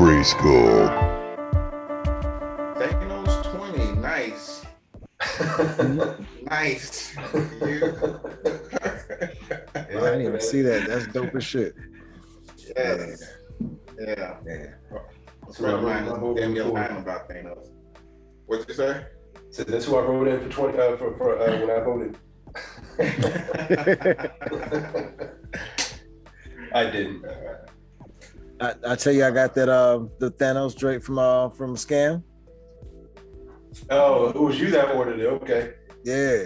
GRYSKLL. Thanos 20, nice. Nice. I didn't even see that. That's dope as shit. Yes. Yeah. That's what I'm lying about Thanos. What you say? So that's who I wrote in for 20 for when I voted. I didn't. I tell you, I got that the Thanos joint from Scam. Oh, it was you that ordered it. Okay. Yeah.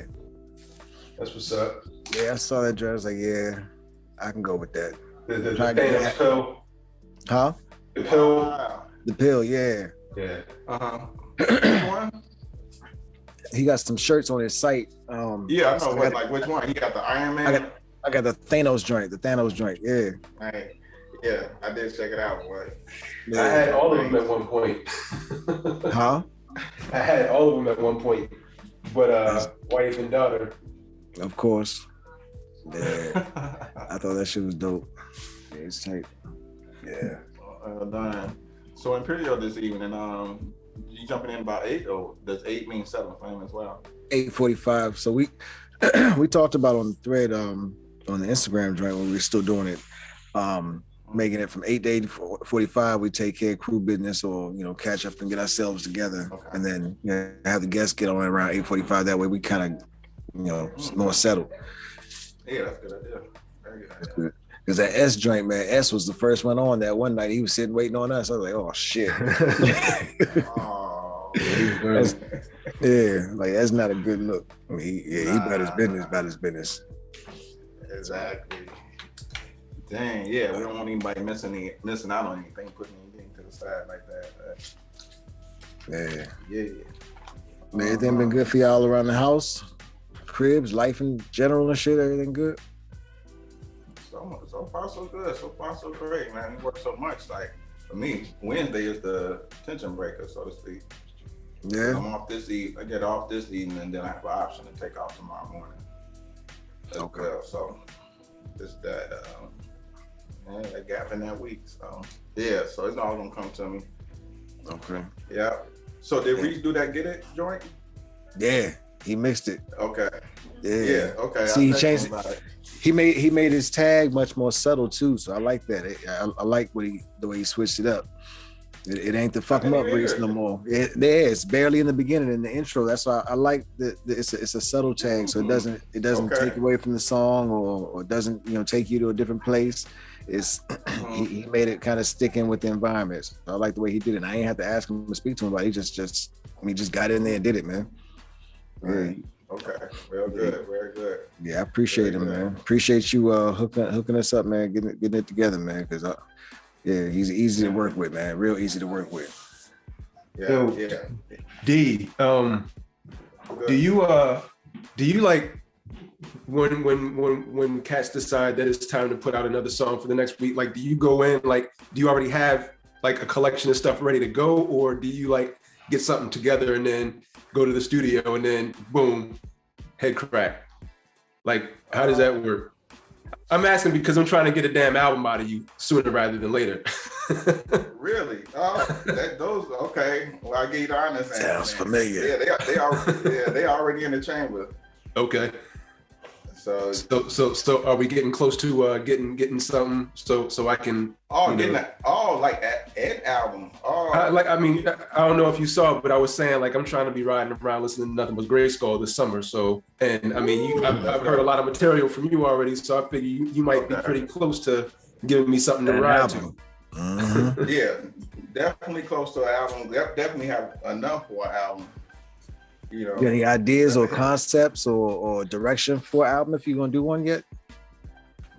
That's what's up. Yeah, I saw that joint. I was like, yeah, I can go with that. The Thanos pill. Huh? The pill. Wow. The pill, yeah. Yeah. Which one? He got some shirts on his site. Yeah, I know. Which one? He got the Iron Man. I got the Thanos joint. Yeah. Right. Yeah, I did check it out, boy. Yeah. I had all of them at one point. Huh? I had all of them at one point, but wife and daughter. Of course. Yeah. I thought that shit was dope. Yeah, it's tight. Yeah. Done. So Imperial this evening, you jumping in about 8, or does 8 mean 7 for him as well? 8:45. So we talked about on the thread on the Instagram joint when we were still doing it. Making it from 8 to 8:45, we take care of crew business or catch up and get ourselves together, okay. And then have the guests get on around 8:45. That way we kind of more settled. Yeah, that's a good idea. Very good. That's good. Because that S joint, man, S was the first one on that one night. He was sitting waiting on us. I was like, oh shit. Oh, like that's not a good look. I mean, he about his business. Exactly. Dang, yeah, we don't want anybody missing out on anything, putting anything to the side like that. Yeah. Man, everything been good for y'all around the house, cribs, life in general and shit. Everything good. So far so good. So far so great, man. We work so much. Like for me, Wednesday is the tension breaker, so to speak. Yeah. I'm off this I get off this evening, and then I have an option to take off tomorrow morning. Okay. Well, so just that. A gap in that week. So yeah, so it's all gonna come to me. Okay. Yeah. So did Reese do that Get It joint? Yeah, he mixed it. Okay. Yeah. Okay. See, he changed it. He made his tag much more subtle too. So I like that. I like the way he switched it up. It ain't the fuck him up Reese no more. It's barely in the beginning in the intro. That's why I like that. It's a subtle tag, so it doesn't take away from the song or doesn't take you to a different place. It's he made it kind of stick in with the environment. So I like the way he did it. And I ain't have to ask him to speak to him about it. He just got in there and did it, man. Right. Okay. Real good. Very good. Yeah, I appreciate him, man. Appreciate you hooking us up, man. Getting it together, man. Because he's easy to work with, man. Real easy to work with. Yeah. D, do you like when cats decide that it's time to put out another song for the next week? Like, do you go in, like, do you already have like a collection of stuff ready to go, or do you like get something together and then go to the studio and then boom, head crack? Like, how does that work? I'm asking because I'm trying to get a damn album out of you sooner rather than later. Really? Oh, those okay. Well, I get the honest answer. Sounds familiar. Yeah, they already in the chamber. Okay. So are we getting close to getting something so I can like an album? I don't know if you saw it, but I was saying, like, I'm trying to be riding around listening to nothing but GRYSKLL this summer. So, and I mean, I've heard a lot of material from you already, so I figure you might be pretty close to giving me something to ride to. Mm-hmm. Yeah, definitely close to an album. Definitely have enough for an album. You got any ideas or concepts or direction for an album if you're gonna do one yet?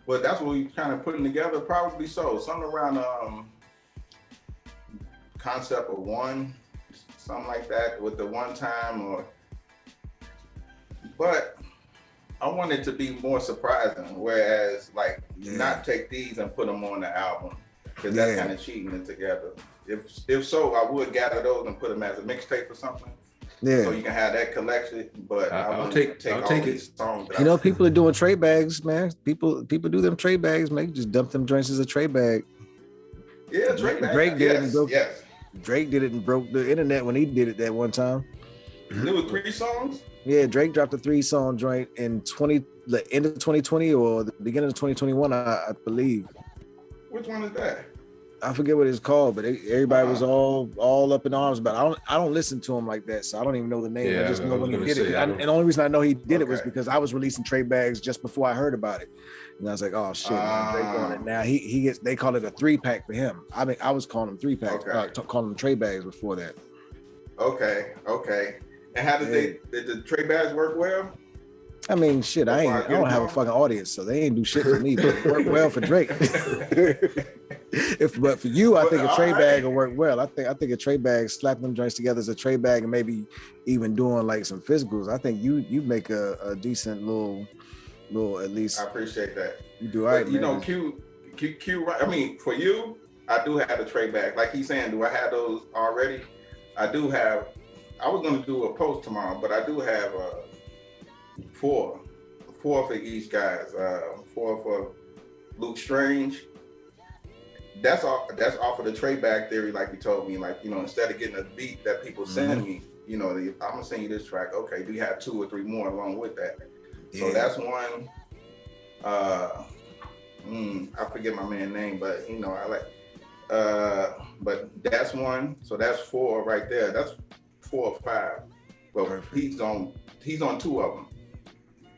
But that's what we kind of putting together. Probably so. Something around concept of one, something like that with the one time but I want it to be more surprising. Whereas not take these and put them on the album because that's kind of cheating it together. If so, I would gather those and put them as a mixtape or something. Yeah. So you can have that collection, but I'll take these songs. People are doing trade bags, man. People do them trade bags, man. Just dump them joints as a trade bag. Yeah, Drake did it and broke. Yes. Drake did it and broke the internet when he did it that one time. There was 3 songs. Yeah, Drake dropped a 3-song joint in the end of 2020 or the beginning of 2021, I believe. Which one is that? I forget what it's called, but everybody was all up in arms about it. I don't listen to him like that, so I don't even know the name. Yeah, I just know when he did it. And the only reason I know he did it was because I was releasing trade bags just before I heard about it. And I was like, oh shit, man, Drake on it. Now he gets, they call it a 3-pack for him. I mean, I was calling them 3-packs, calling them trade bags before that. Okay. And how did the trade bags work well? I mean, shit, I don't have a fucking audience, so they ain't do shit for me, but it worked well for Drake. But for you, I think a trade bag will work well. I think a trade bag, slapping them joints together as a trade bag and maybe even doing like some physicals. I think you make a decent little at least. I appreciate that. You do all right, you know, Q, right? I mean, for you, I do have a trade bag. Like he's saying, do I have those already? I do have. I was going to do a post tomorrow, but I do have 4 for each guys. 4 for Luke Strange. That's off of the trade bag theory, like you told me. Like, you know, instead of getting a beat that people send me, you know, I'm gonna send you this track. Okay, do you have 2 or 3 more along with that? Yeah. So that's one. I forget my man's name, but you know, I like. But that's one. So that's 4 right there. That's 4 or 5. Well, perfect. He's on 2 of them,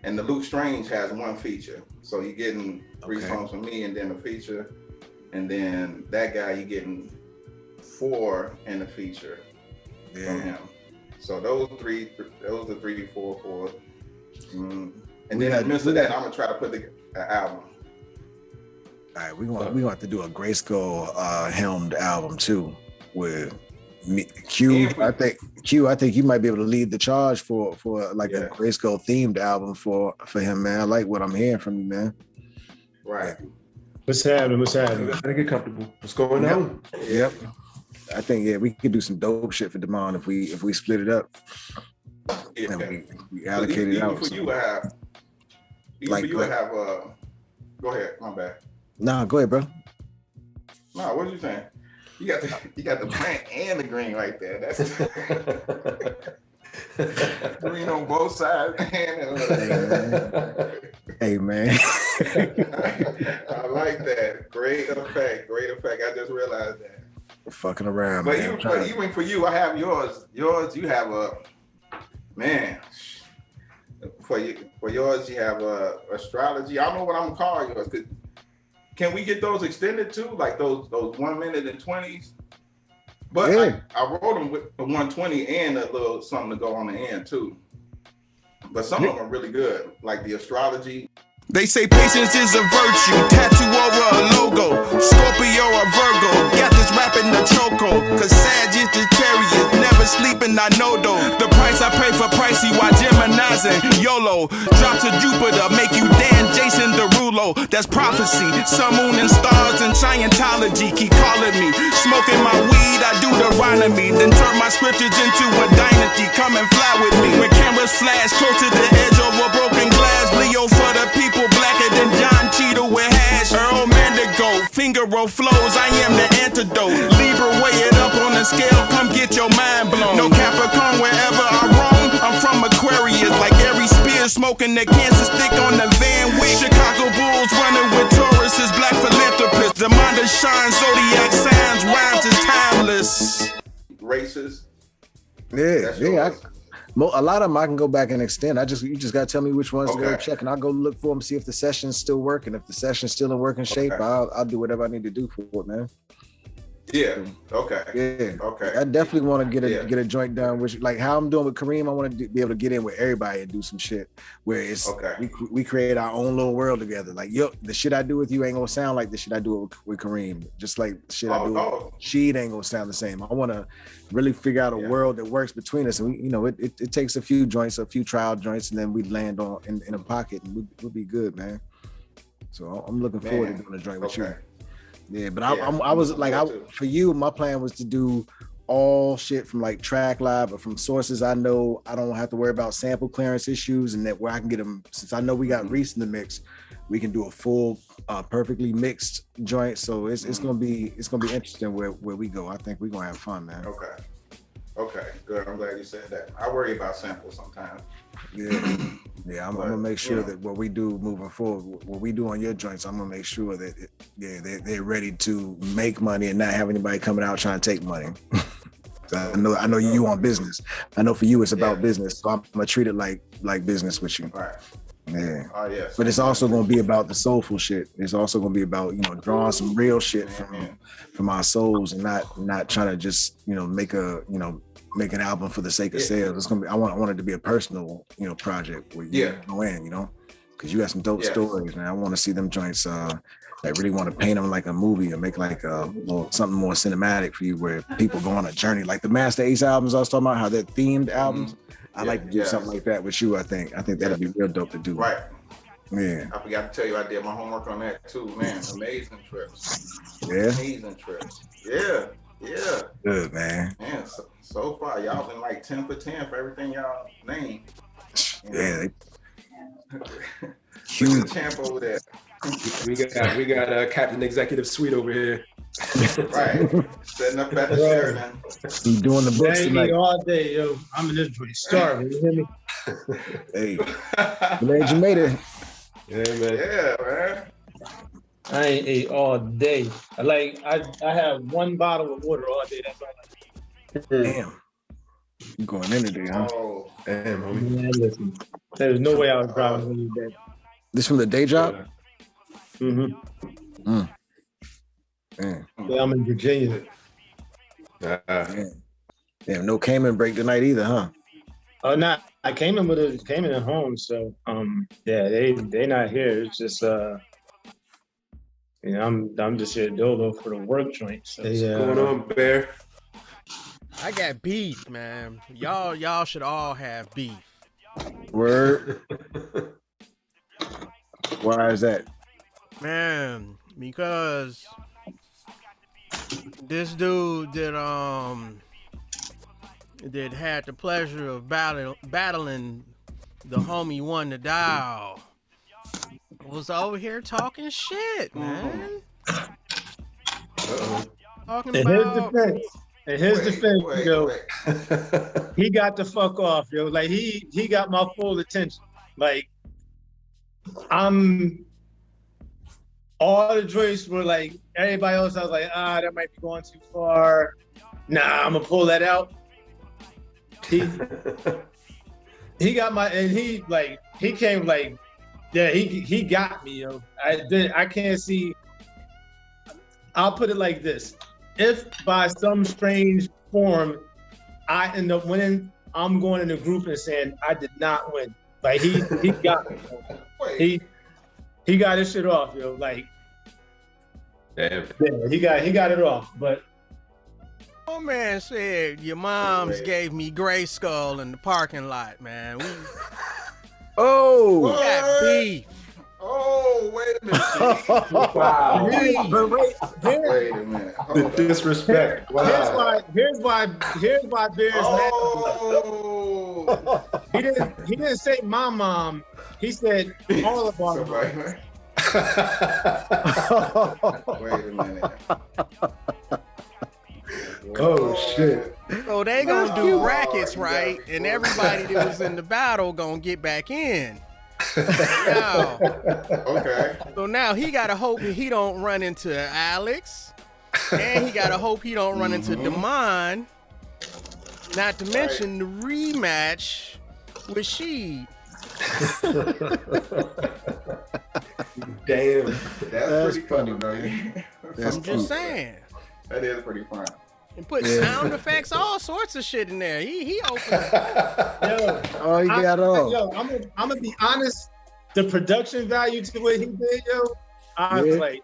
and the Luke Strange has 1 feature. So you're getting 3 songs from me, and then a feature. And then that guy, you getting 4 in the feature from him. So those are 3, 4, 4. And then in the midst of that, I'm gonna try to put the album. All right, we're gonna have to do a GRYSKLL helmed album too with me, Q. I think you might be able to lead the charge for like a GRYSKLL themed album for him, man. I like what I'm hearing from you, man. Right. What's happening? Gotta get comfortable. What's going on? Yep. I think we could do some dope shit for Demond if we split it up. Yeah. And we allocate it out. For you have go ahead. My bad. Nah, go ahead, bro. Nah, what are you saying? You got the plant and the green right there. That's green on both sides. Hey man. I like that. Great effect. I just realized that. We're fucking around, but man. Even for you, I have yours. You have a man. For yours, you have astrology. I don't know what I'm gonna call yours. Can we get those extended too? Like those 1 minute and 20s? But yeah. I wrote them with the 120 and a little something to go on the end too. But some of them are really good, like the astrology. They say patience is a virtue, tattoo over a logo, Scorpio or Virgo, got this rap in the choco, cause Sagittarius, never sleeping, I know though. The price I pay for pricey while Gemini's and YOLO, drop to Jupiter, make you Dan Jason Derulo, that's prophecy, sun, moon and stars and Scientology, keep calling me, smoking my weed, I do the Deuteronomy, then turn my scriptures into a dynasty, come and fly with me, when cameras flash, close to the edge over broken glass, Leo for the people, blacker than John Cheadle with hash. Earl Mandigo, finger roll flows. I am the antidote. Libra, weigh it up on the scale. Come get your mind blown. No Capricorn wherever I roam. I'm from Aquarius, like Ari Spears smoking the cancer stick on the Van Wick. Chicago Bulls running with Taurus is black philanthropist. The mind of shine, zodiac signs, rhymes is timeless. Races. Yeah. A lot of them I can go back and extend. You just gotta tell me which ones to go check, and I'll go look for them, see if the session's still working. If the session's still in working shape, I'll do whatever I need to do for it, man. Yeah. Okay. Yeah. Okay. I definitely want to get a joint done, which like how I'm doing with Kareem. I want to be able to get in with everybody and do some shit where it's we create our own little world together. Like the shit I do with you ain't gonna sound like the shit I do with Kareem. Just like the shit I do with Sheed ain't gonna sound the same. I want to really figure out a world that works between us, and we, it takes a few joints, a few trial joints, and then we land on in a pocket, and we'll be good, man. So I'm looking forward to doing a joint with you. Yeah, but I was like, for you, my plan was to do all shit from like track live or from sources I know I don't have to worry about sample clearance issues, and that where I can get them, since I know we got Reese in the mix, we can do a full perfectly mixed joint. So it's gonna be interesting where we go. I think we're gonna have fun, man. Okay, good. I'm glad you said that. I worry about samples sometimes. Yeah, I'm gonna make sure that what we do moving forward, what we do on your joints, I'm gonna make sure that they're ready to make money and not have anybody coming out trying to take money. I know you want business. I know for you it's about business, so I'm gonna treat it like business with you. Right. Yeah. Oh yes. But it's also gonna be about the soulful shit. It's also gonna be about drawing some real shit from our souls and not trying to just make an album for the sake of sales. It's gonna be I want it to be a personal project where you go in because you got some dope stories, man. I want to see them joints that really want to paint them like a movie and make like something more cinematic for you where people go on a journey like the Master Ace albums I was talking about, how they're themed albums. I like to do something like that with you. I think that'd be real dope to do. Right. Yeah. I forgot to tell you, I did my homework on that too, man. Amazing trips. Yeah. Amazing trips. Yeah. Good, man. Man, so far y'all been like 10 for 10 for everything y'all named. Yeah. Huge champ over there. We got Captain Executive Suite over here. Right. Setting up at the Sheridan. He doing the books tonight all day, yo. I'm in this joint starving. You hear me? Hey, glad you made it. Yeah, man. Yeah, man. I ain't ate all day. I have one bottle of water all day. That's all I drink. Damn. You going in today, huh? Oh, Damn, homie. Man, listen. There's no way I was driving when you did. This from the day job? Mm-hmm. Man. Yeah, I'm in Virginia. Damn, no Cayman break tonight either, huh? Oh, not. I came in at home, so they not here. It's just I'm just here dolo for the work joint. So What's going on, Bear? I got beef, man. Y'all should all have beef. Word. Why is that? Man, because this dude that had the pleasure of battling the homie One the Dial was over here talking shit, man. Talking about in his defense, yo, he got the fuck off, yo. Like he got my full attention. Like all the joints were like everybody else. I was like, that might be going too far. Nah, I'm gonna pull that out. He got my, and he came like, yeah, he got me, yo. I can't see. I'll put it like this: if by some strange form I end up winning, I'm going in the group and saying I did not win. Like he got me. He got his shit off, yo. Like, damn. Yeah, he got it off. But oh man said your moms gave me GRYSKLL in the parking lot, man. We got beef. Oh, wait a minute. Wow. but wait Wait a minute. The disrespect. Wow. Here's why Bear's mad. Oh. He didn't say my mom. He said all of our moms. Wait a minute. Oh shit. So they gonna do brackets, right? And everybody that was in the battle gonna get back in. Now, Okay. so now he gotta hope he don't run into Alex, and he gotta hope he don't run into Damon. Not to mention the rematch with Sheed. Damn. That's pretty funny, man. I'm just saying. That is pretty fun. And put sound effects, all sorts of shit in there. He opened. Yo, Oh, you got all. Yo, I'm gonna be honest. The production value to what he did, yo, I was like,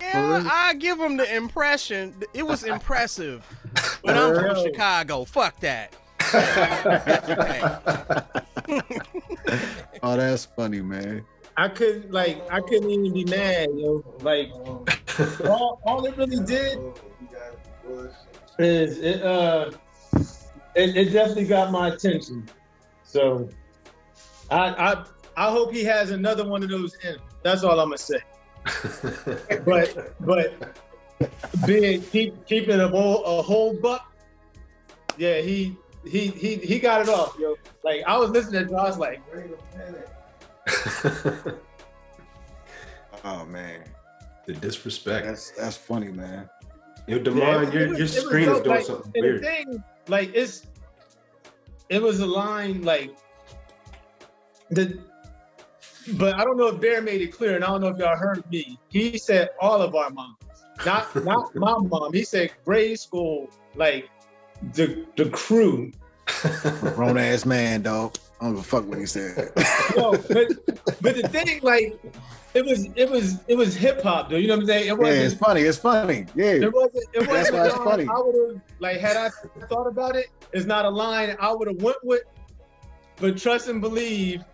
yeah, I give him the impression. It was impressive. But I'm from Chicago. Fuck that. Oh, that's funny, man. I couldn't even be mad, yo. Like all it really did is it definitely got my attention. So I I hope he has another one of those in him. That's all I'm gonna say. but keeping a whole buck. Yeah, he got it off, yo. Like I was listening to Josh, like, wait a minute. Oh man, the disrespect. That's funny, man. Yo, Damon, your screen is doing something weird. The thing, like, it was a line like but I don't know if Bear made it clear, and I don't know if y'all heard me. He said all of our moms, not my mom. He said grade school, like the crew. Grown ass man, dog. I don't give a fuck what he said. No, but the thing, like, it was hip hop, though. You know what I'm saying? It wasn't, it's funny. It's funny. Yeah. It wasn't. That's why it's funny. I would have, like, had I thought about it, it's not a line I would have went with. But trust and believe,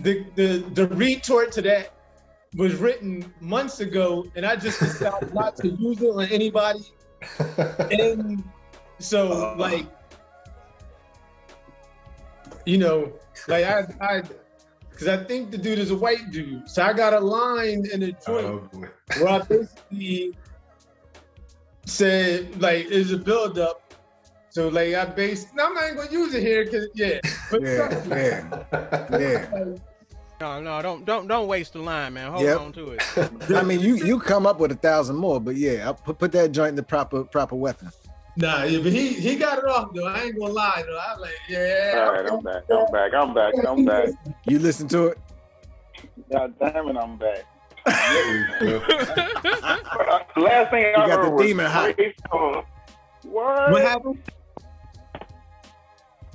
the retort to that was written months ago, and I just decided not to use it on anybody. And so, like, you know, like because I think the dude is a white dude. So I got a line in the joint where I basically said, like, it's a build-up. So, like, I'm not even gonna use it here because, But No, don't waste the line, man. Hold on to it. I mean, you come up with 1,000 more, but yeah, I put that joint in the proper weapon. Nah, yeah, but he got it off though. I ain't gonna lie though. I was like, yeah. All right, I'm back. You listen to it? God damn it, I'm back. Last thing I heard was demon hot. What happened?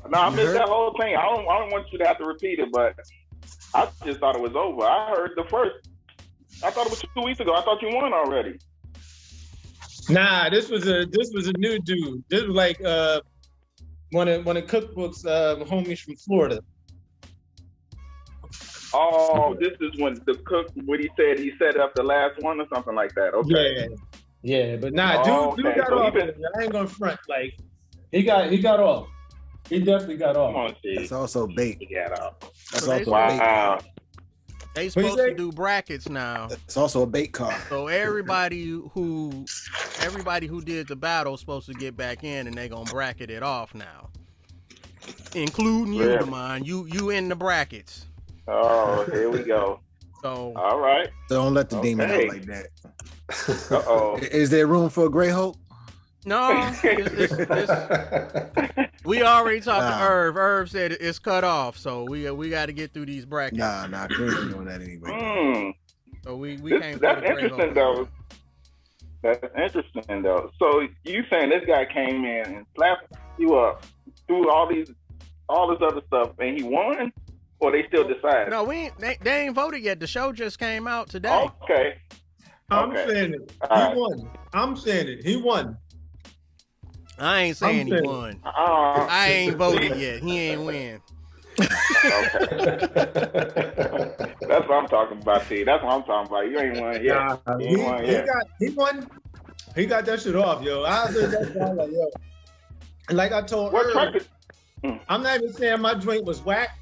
No, I missed that whole thing. I don't want you to have to repeat it, but I just thought it was over. I heard the first. I thought it was 2 weeks ago. I thought you won already. Nah, this was a new dude. This was like one of Cookbook's homies from Florida. Oh, this is when the cook, what he said, he set up the last one or something like that. Okay. Yeah, but nah, dude got off. I ain't gonna front. Like, he got off. He definitely got off. Come on, It's also bait. He got off. That's also wow. bait. They supposed to do brackets now. It's also a bait car. So everybody who did the battle is supposed to get back in, and they gonna bracket it off now, including you, Damon. You in the brackets. Oh, here we go. So all right. So don't let the demon out like that. Uh-oh. Is there room for a Grey Hulk? No, we already talked to Irv. Irv said it's cut off, so we got to get through these brackets. Nah, Chris ain't doing that anyway. So we can't. That's interesting though. That's interesting though. So you saying this guy came in and slapped you up through all this other stuff, and he won, or they still decide? No, they ain't voted yet. The show just came out today. Okay. I'm saying it. He won. I'm saying it. He won. I ain't saying he won. I ain't voted yet. He ain't win. Okay. That's what I'm talking about, T. That's what I'm talking about. You ain't won yet. He won. He got that shit off, yo. I heard that guy like, yo. And like I told her, I'm not even saying my joint was whack.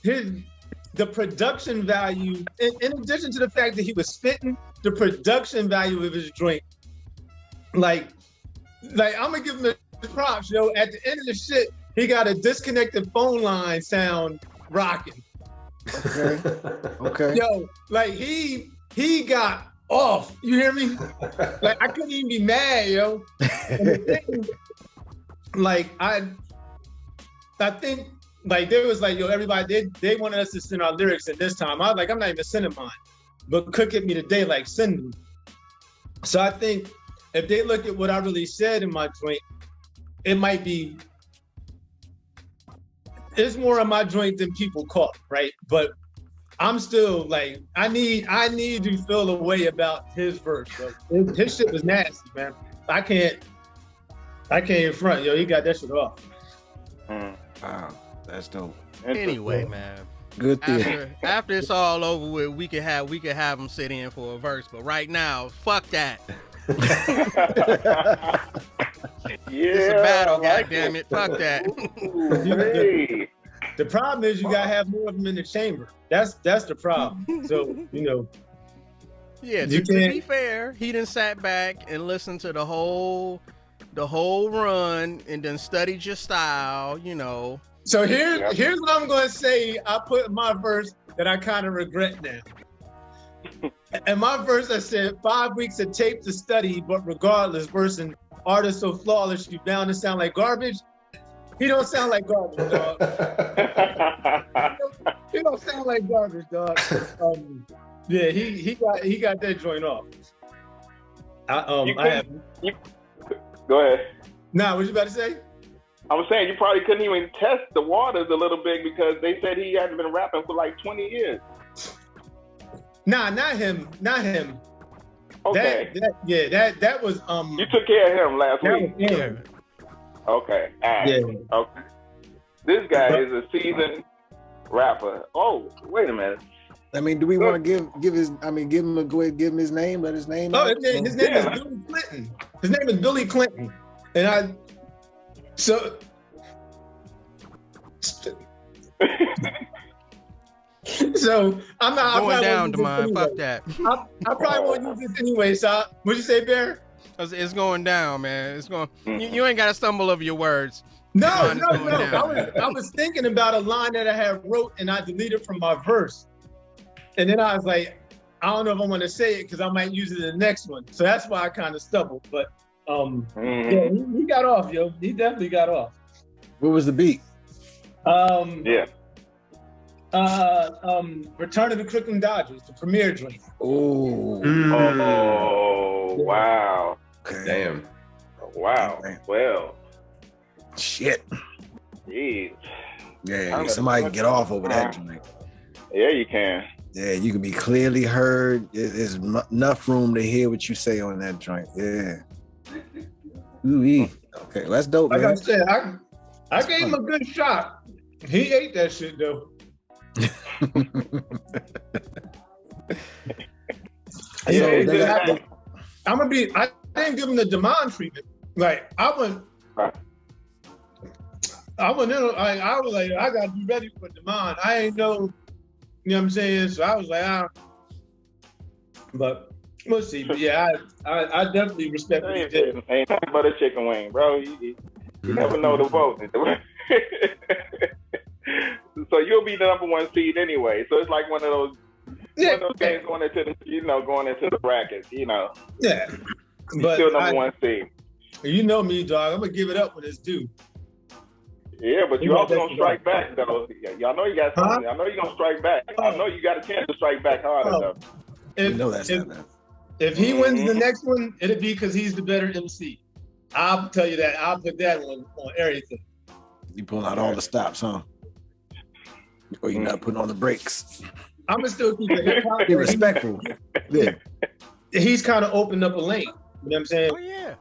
The production value, in addition to the fact that he was spitting, the production value of his joint, like I'm gonna give him the props, yo. At the end of the shit, he got a disconnected phone line sound rocking. Okay. Yo, like he got off. You hear me? Like I couldn't even be mad, yo. And the thing, like I think like there was like, yo, everybody they wanted us to send our lyrics at this time. I was like, I'm not even sending mine. But Cook hit me today, like send them. So I think if they look at what I really said in my joint, it might be, it's more on my joint than people caught, right? But I'm still like, I need to feel a way about his verse, bro. His shit was nasty, man. I can't in front, yo. He got that shit off. Wow, that's dope. Anyway, man. Good theater. After it's all over with, we could have him sit in for a verse. But right now, fuck that. Yeah, it's a battle, goddammit. Fuck that. Hey. The problem is you gotta have more of them in the chamber. That's the problem. So Yeah, You to can't- be fair, he done sat back and listened to the whole run and then studied your style, So here's what I'm gonna say. I put in my verse that I kind of regret now. And my verse, I said 5 weeks of tape to study, but regardless, versing artist so flawless, you bound to sound like garbage. He don't sound like garbage, dog. He don't sound like garbage, dog. Yeah, he got that joint off. Go ahead. Nah, what you about to say? I was saying you probably couldn't even test the waters a little bit because they said he hadn't been rapping for like 20 years. Nah, not him. Okay. That was You took care of him last week. was him. Okay. All right. Yeah. Okay. This guy is a seasoned rapper. Oh, wait a minute. I mean, do we want to give him his name? Let his name. Oh, out? his name is Billy Klinten. His name is Billy Klinten, and So I'm not going down, Demond. Fuck that. I probably won't use this anyway. So what'd you say, Bear? It's going down, man. It's going. You ain't got to stumble over your words. No. Down. I was thinking about a line that I had wrote and I deleted from my verse, and then I was like, I don't know if I want to say it because I might use it in the next one. So that's why I kind of stumbled. But yeah, he got off, yo. He definitely got off. What was the beat? Yeah. Return of the Crooklyn Dodgers, the premiere joint. Oh. Oh, wow. Okay. Damn. Wow. Well. Shit. Jeez. Yeah, somebody can get off over that joint. Yeah, you can. Yeah, you can be clearly heard. There's enough room to hear what you say on that joint. Yeah. Ooh-wee. Okay, well, that's dope, Like man. I said, I gave him a good shot. He ate that shit though. I didn't give him the demand treatment. Like I went in, I was like, I gotta be ready for demand. I ain't know, you know what I'm saying? So I was like, but we'll see. But yeah, I definitely respect what he did. Ain't nothing but a chicken wing, bro. You never know the vote. So you'll be the number one seed anyway. So it's like one of those games going into the bracket, Yeah. But still number one seed. You know me, dog. I'm gonna give it up when it's due. Yeah, but you also gonna strike back though. Y'all know you got something. I know you're gonna strike back. I know you got a chance to strike back harder though. We know that's not that. If he wins the next one, it'll be because he's the better MC. I'll tell you that. I'll put that one on everything. You pulling out all the stops, huh? Or you not putting on the brakes? I'm gonna still keep it hip hop. Be respectful. Yeah. He's kind of opened up a lane. You know what I'm saying? Oh yeah.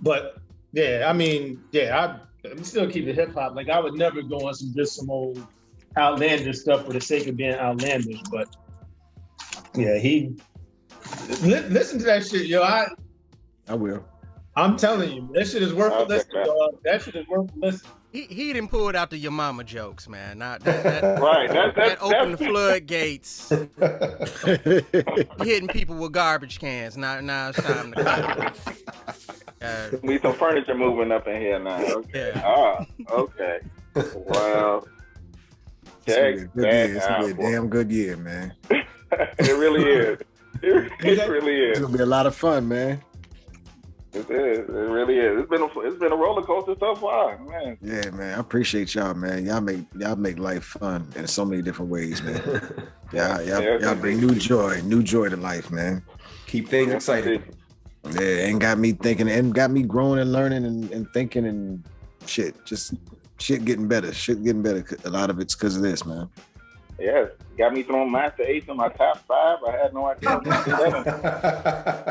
But yeah, I mean, yeah, I'm still keep it hip hop. Like I would never go on some old outlandish stuff for the sake of being outlandish. But yeah, listen to that shit, yo. I will. I'm telling you, that shit is worth a listen, dog. That shit is worth a listen. He didn't pull it out the your mama jokes, man. Not that right. That opened the floodgates. Hitting people with garbage cans. Now it's time to cut. Need some furniture moving up in here now. Okay. Yeah. Okay. Well, It's gonna be a damn good year, man. It really is. It really is. It's gonna be a lot of fun, man. It is. It really is. It's been a roller coaster so far, man. Yeah, man. I appreciate y'all, man. Y'all make life fun in so many different ways, man. Y'all bring new joy to life, man. Keep things exciting. Yeah, and got me thinking, and got me growing and learning and thinking and shit. Just shit getting better. Shit getting better. A lot of it's because of this, man. Yes, got me throwing Master Ace in my top 5. I had no idea.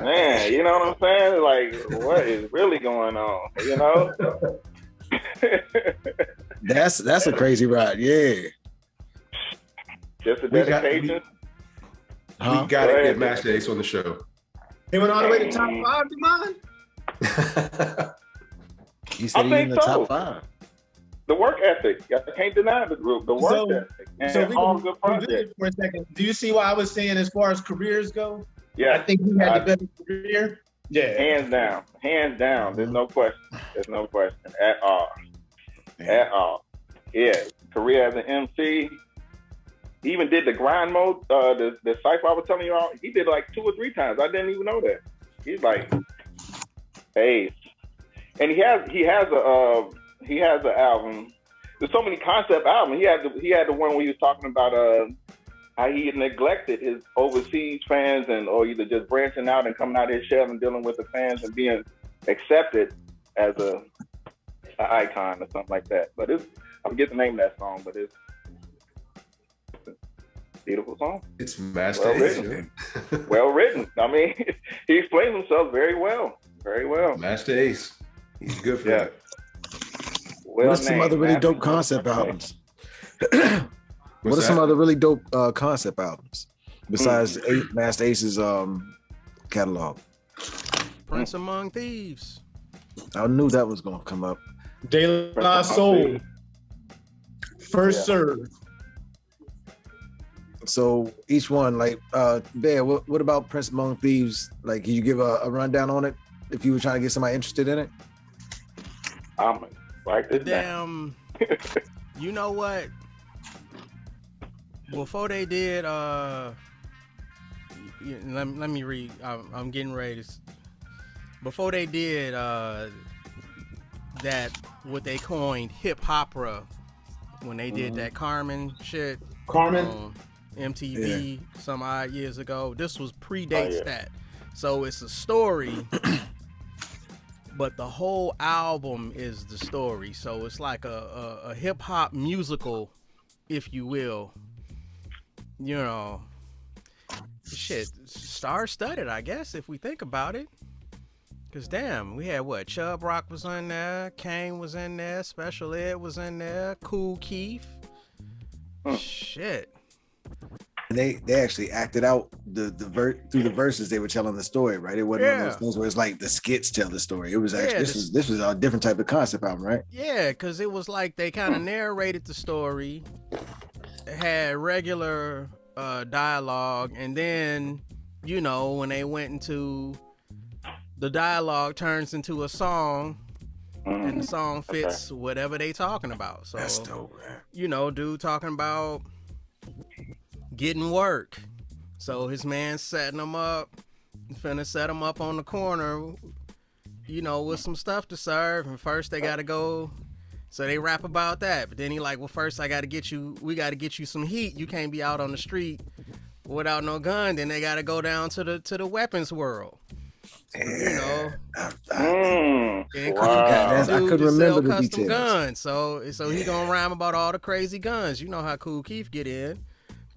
Man, you know what I'm saying? Like, what is really going on? You know? That's a crazy ride. Yeah. Just a dedication. We gotta get Master Ace on the show. He went all the way to top 5, Demond? He said he's in the top 5. the work ethic. I can't deny the group, the work ethic, and we all can good revisit projects. for a second. Do you see what I was saying as far as careers go? Yeah, I think he had the better career. Yeah, hands down. There's no question. At all. Yeah, career as an MC. He even did the grind mode, the cypher I was telling you all. He did like 2 or 3 times. I didn't even know that. He's like, hey, and he has an album. There's so many concept albums. He had the one where he was talking about how he had neglected his overseas fans or either just branching out and coming out of his shell and dealing with the fans and being accepted as an icon or something like that. But I forget the name of that song, but it's a beautiful song. It's master written. Well written. I mean, he explains himself very well. Very well. Master Ace. He's good for that. What are some other really dope concept albums? What are some other really dope concept albums besides Master Ace's catalog? Prince Among Thieves. I knew that was gonna come up. De La Soul. First Serve. So each one, like, Bear, what about Prince Among Thieves? Like, can you give a rundown on it if you were trying to get somebody interested in it? I'm like this. Damn. You know what? Before they did, let me read. I'm getting ready to. Before they did that, what they coined hip opera, when they did that Carmen shit. Carmen. MTV some odd years ago. This was predates that. So it's a story, but the whole album is the story. So it's like a hip hop musical, if you will. You know, shit, star-studded, I guess, if we think about it. Cause damn, we had Chubb Rock was in there, Kane was in there, Special Ed was in there, Kool Keith. Shit. And they actually acted out through the verses. They were telling the story, right? It wasn't one of those things where it's like the skits tell the story. It was actually this was a different type of concept album, right? Yeah, because it was like they kind of narrated the story, had regular dialogue, and then when they went into the dialogue turns into a song, and the song fits whatever they talking about. So that's dope, man. Dude talking about getting work. So his man setting him up, finna set him up on the corner, with some stuff to serve. And first they gotta go. So they rap about that. But then he like, well, first we gotta get you some heat. You can't be out on the street without no gun. Then they gotta go down to the weapons world. I couldn't remember the custom details. Guns. So he gonna rhyme about all the crazy guns. You know how Kool Keith get in.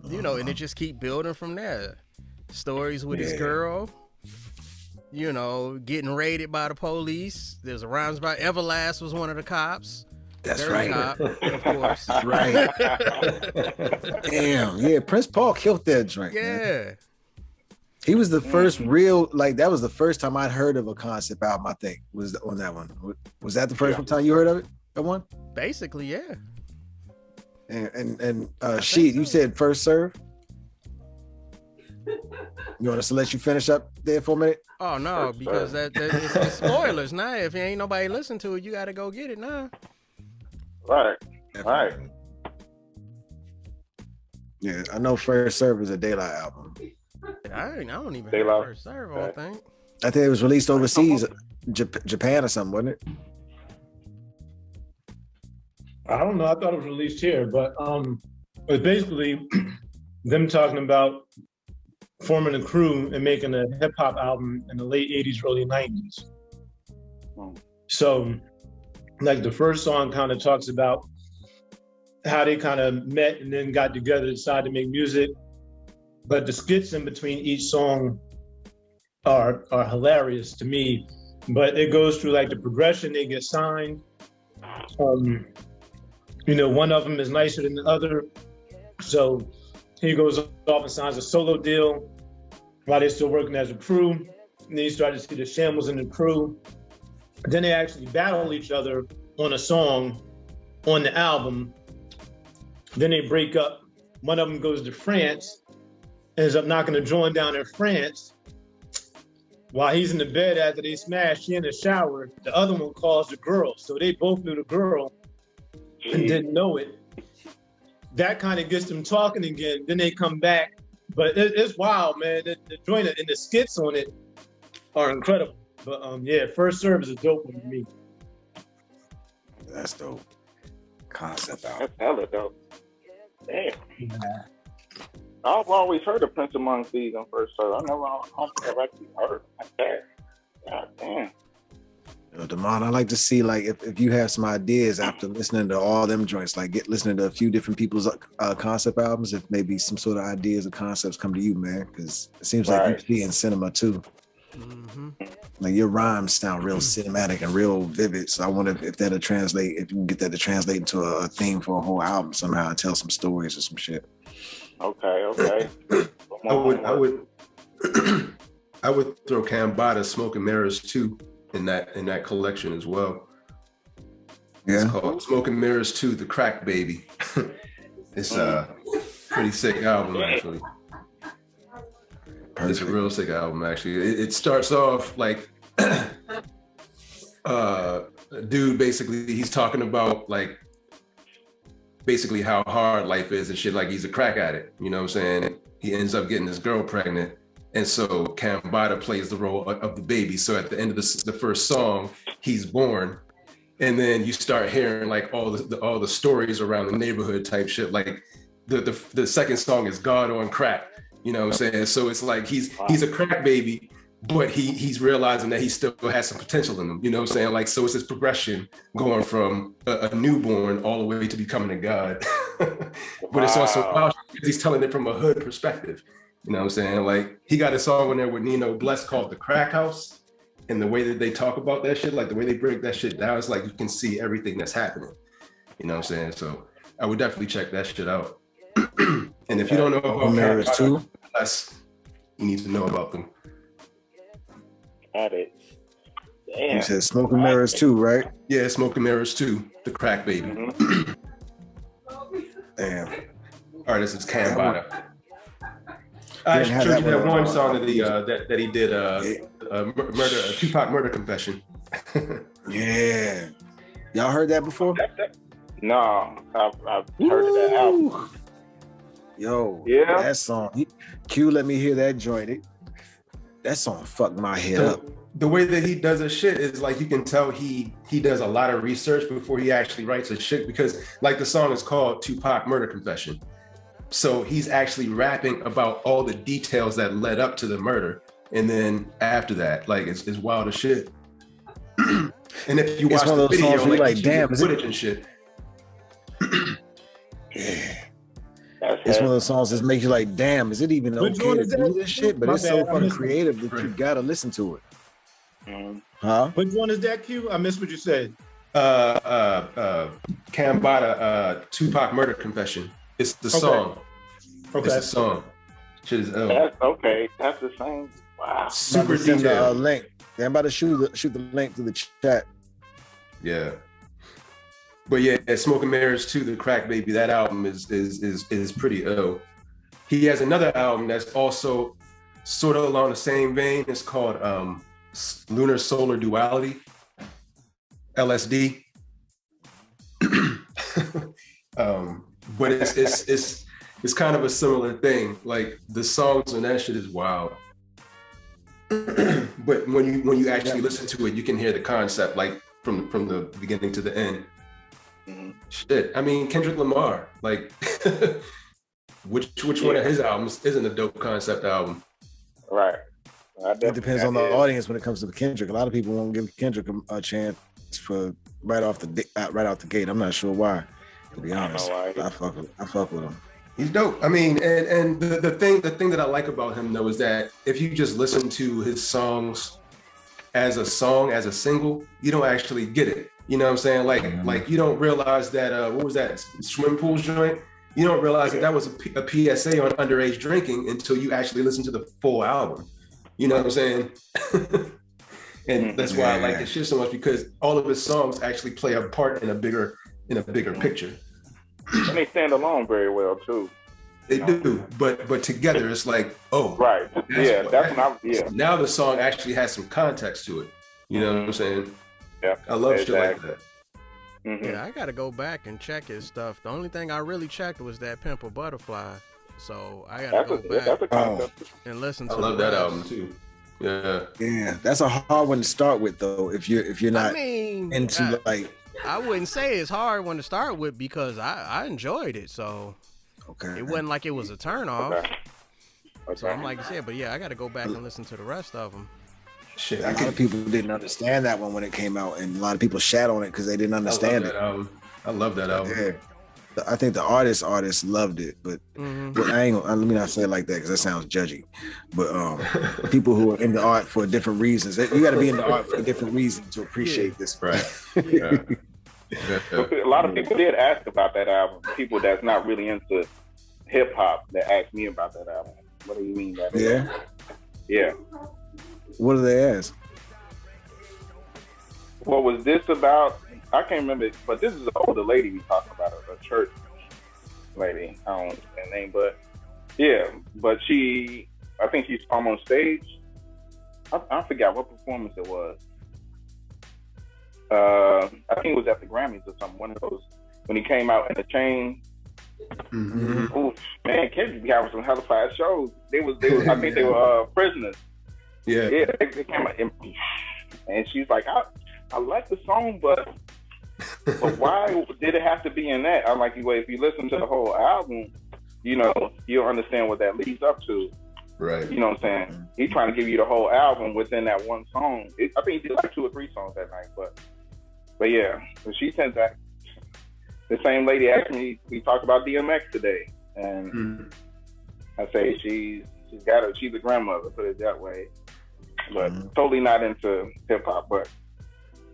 And it just keep building from there. Stories with his girl, getting raided by the police. There's a rhymes about Everlast was one of the cops. That's Dirty right. Cop, of course. Right. Damn. Yeah, Prince Paul killed that joint. Yeah. Man. He was the first real, that was the first time I'd heard of a concept album, I think, was on that one. Was that the first time you heard of it? That one? Basically, yeah. And Sheet, you said First Serve? You want us to let you finish up there for a minute? Oh, no, because it's spoilers now. If ain't nobody listen to it, you got to go get it now. Right. Definitely. Right. Yeah, I know First Serve is a Daylight album. I don't even have First Serve, I don't think. I think it was released overseas, Japan or something, wasn't it? I don't know. I thought it was released here, but it's basically them talking about forming a crew and making a hip hop album in the late 80s, early 90s. So, the first song kind of talks about how they kind of met and then got together, decided to make music. But the skits in between each song are hilarious to me. But it goes through the progression. They get signed. One of them is nicer than the other. So he goes off and signs a solo deal while they're still working as a crew. And then you start to see the shambles in the crew. Then they actually battle each other on a song. on the album. Then they break up. One of them goes to France, ends up knocking a joint down in France. While he's in the bed after they smash, she in the shower. The other one calls the girl. So they both knew the girl and didn't know it. That kind of gets them talking again. Then they come back. But it's wild, man. The joint and the skits on it are incredible. But yeah, First Serve is a dope one to me. That's dope. Concept album. That's hella dope. Damn. I've always heard of Prince Among Thieves on First Serve. I don't think I've actually heard like that. God damn. Damon, I like to see like if you have some ideas after listening to all them joints, like listening to a few different people's concept albums, if maybe some sort of ideas or concepts come to you, man, because it seems like you see in cinema too. Mm-hmm. Like your rhymes sound real cinematic and real vivid. So I wonder if that'll translate, if you can get that to translate into a theme for a whole album somehow and tell some stories or some shit. Okay. I would throw Cambada, Smoke and Mirrors too in that collection as well. Yeah. It's called Smoke and Mirrors 2, The Crack Baby. It's a pretty sick album actually. Perfect. It's a real sick album actually. It starts off like dude basically he's talking about like basically how hard life is and shit, like he's a crack addict, you know what I'm saying? He ends up getting this girl pregnant. And so Cambada plays the role of the baby. So at the end of the first song, he's born. And then you start hearing like all the stories around the neighborhood type shit. Like the second song is God on Crack, you know what I'm saying? So it's like he's a crack baby, but he's realizing that he still has some potential in him, you know what I'm saying? Like, so it's this progression going from a newborn all the way to becoming a god. But it's also wild because he's telling it from a hood perspective. You know what I'm saying? Like, he got a song on there with Nino Bless called The Crack House. And the way that they talk about that shit, like the way they break that shit down, it's like you can see everything that's happening. You know what I'm saying? So I would definitely check that shit out. And if you don't know about Mirrors too, you need to know about them. Got it. Damn. You said Smoke and Mirrors too, right? Yeah, Smoke and Mirrors 2, The Crack Baby. Mm-hmm. Damn. All right, this is Cambada. I showed you that one song that he did, Tupac Murder Confession. Yeah. Y'all heard that before? No, I've heard of that album. Yo, yeah, that song. Q, let me hear that joint. That song fucked my head up. The way that he does his shit is like you can tell he does a lot of research before he actually writes his shit, because like the song is called Tupac Murder Confession. So he's actually rapping about all the details that led up to the murder. And then after that, like it's wild as shit. And if you watch the video, like damn, footage and shit. Yeah. It's one of those songs that makes you like, damn, is it even okay to do this shit? But it's so fucking creative that you gotta listen to it. Huh? Which one is that, Q? I missed what you said. Cambada, Tupac Murder Confession. It's the song. Okay. It's the song. Shit is That's okay. That's the same. Wow. Super detailed. Link. Yeah, I'm about to shoot the link to the chat. Yeah. But yeah, Smoke and Mirrors 2, The Crack Baby, that album is pretty ill. He has another album that's also sort of along the same vein. It's called Lunar Solar Duality, LSD. But it's kind of a similar thing. Like the songs on that shit is wild. But when you actually listen to it, you can hear the concept like from the beginning to the end. Shit, I mean Kendrick Lamar, like which one of his albums isn't a dope concept album? Right. It depends on the audience when it comes to Kendrick. A lot of people won't give Kendrick a chance for right out the gate. I'm not sure why, to be honest. I fuck with him. He's dope. I mean, and the thing that I like about him though is that if you just listen to his songs as a single, you don't actually get it. You know what I'm saying? Like you don't realize that what was that Swim Pools joint? You don't realize that was a PSA on underage drinking until you actually listen to the full album. You know what I'm saying? And that's why I like this shit so much, because all of his songs actually play a part in a bigger in a bigger picture. And they stand alone very well too. They do, but together it's like, oh, right. Now the song actually has some context to it. You know what I'm saying? Yeah. I love shit like that. Mm-hmm. Yeah, I gotta go back and check his stuff. The only thing I really checked was that Pimp a Butterfly. So I gotta go back and listen to. I love that album too. Yeah, that's a hard one to start with though. If you're not into like, I wouldn't say it's hard one to start with because I enjoyed it. So it wasn't like it was a turn off. Okay. So I'm like I said, but yeah, I gotta go back and listen to the rest of them. Shit, a lot of people didn't understand that one when it came out, and a lot of people shat on it because they didn't understand it. I love that album. Yeah. I think the artists loved it, but I ain't gonna, let me not say it like that because that sounds judgy. But people who are in the art for different reasons, you got to be in the art for a different reason to appreciate this. Right. A lot of people did ask about that album. People that's not really into hip hop that asked me about that album. What do you mean by that? Yeah. Yeah. What do they ask? What was this about? I can't remember, but this is an older lady we talking about, a church lady. I don't know her name, but yeah, but I think she's on stage. I forgot what performance it was. I think it was at the Grammys or something. One of those when he came out in the chain. Mm-hmm. Oof, man, Kendrick be having some hella shows. They was. I think they were prisoners. Yeah. They came out and she's like, I like the song, but why did it have to be in that? I'm like, well, if you listen to the whole album, you'll understand what that leads up to. Right. You know what I'm saying? He's trying to give you the whole album within that one song. I think he did like 2 or 3 songs that night, but yeah. So she sent that. The same lady asked me. We talked about DMX today, and I say she's a grandmother, put it that way, but totally not into hip hop, but.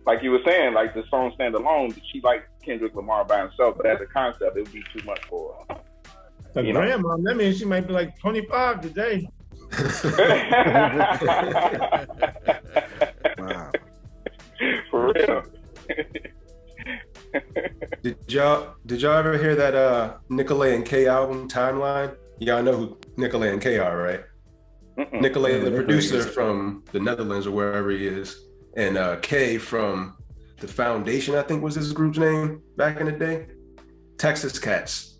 Like you were saying, like the song Stand Alone, she liked Kendrick Lamar by himself, but as a concept, it would be too much for her. Grandma, that means she might be like 25 today. Wow. For real. Did y'all ever hear that Nicolay and K album, Timeline? Y'all know who Nicolay and K are, right? Nicolay, the producer from the Netherlands or wherever he is. And K from The Foundation, I think was his group's name back in the day. Texas Cats.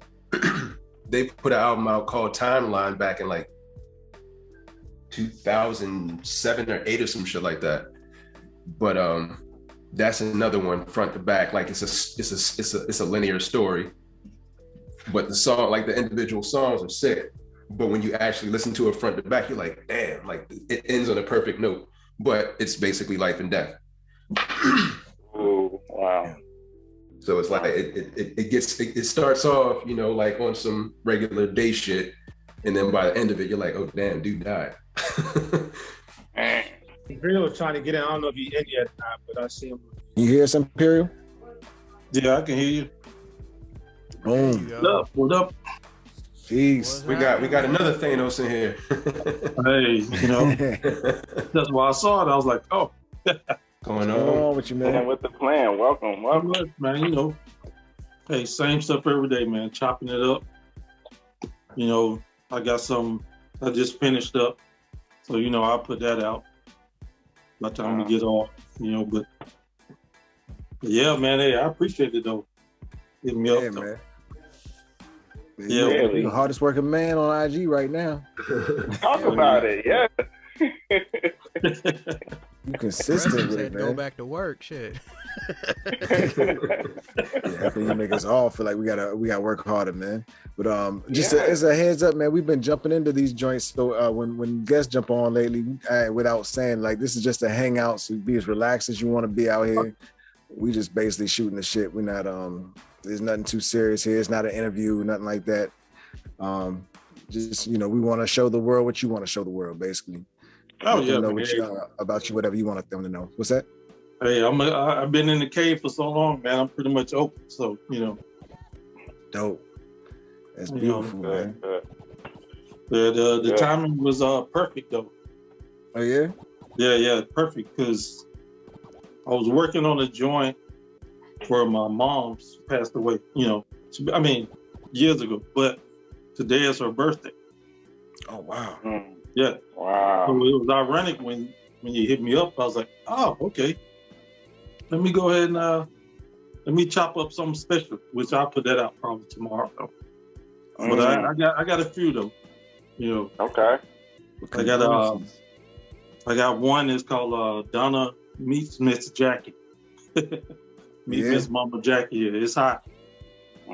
They put an album out called Timeline back in like 2007 or 8 or some shit like that. But that's another one front to back. Like it's a linear story. But the song, like the individual songs are sick. But when you actually listen to it front to back, you're like, damn, like it ends on a perfect note. But it's basically life and death. Oh, wow. So it's like it starts off, like on some regular day shit, and then by the end of it, you're like, oh damn, dude died. Imperial was trying to get in. I don't know if he's in yet or not, but I see him. You hear us, Imperial? Yeah, I can hear you. Boom. What up? Jeez. We got another Thanos in here. Hey, that's why I saw it. I was like, oh. Going on with you, man? And with the plan, welcome. Man, hey, same stuff every day, man. Chopping it up. I got some I just finished up, so I'll put that out by the time we get off. But yeah, man. Hey, I appreciate it though. Hit me up, man. Yeah, really. The hardest working man on IG right now. Talk about it, yeah. You consistent with it, man. Go back to work, shit. I think you make us all feel like we gotta work harder, man. But as a heads up, man, we've been jumping into these joints. So when guests jump on lately, without saying like this is just a hangout, so be as relaxed as you want to be out here. We just basically shooting the shit. We're not there's nothing too serious here. It's not an interview, nothing like that. Just we want to show the world what you want to show the world, basically. Oh yeah, know about you, whatever you want them to know. What's that? Hey, I've been in the cave for so long, man. I'm pretty much open, so Dope. That's beautiful, man. The timing was perfect though. Oh yeah. Yeah, perfect. Because I was working on a joint, where my mom's passed away. Years ago. But today is her birthday. Oh wow. Yeah. Wow. So it was ironic when you hit me up. I was like, oh, okay. Let me go ahead and let me chop up something special, which I'll put that out probably tomorrow. But I got a few though. Okay. I got one that's called Donna Meets Miss Jackie. Miss Mama Jackie. Yeah, it's hot.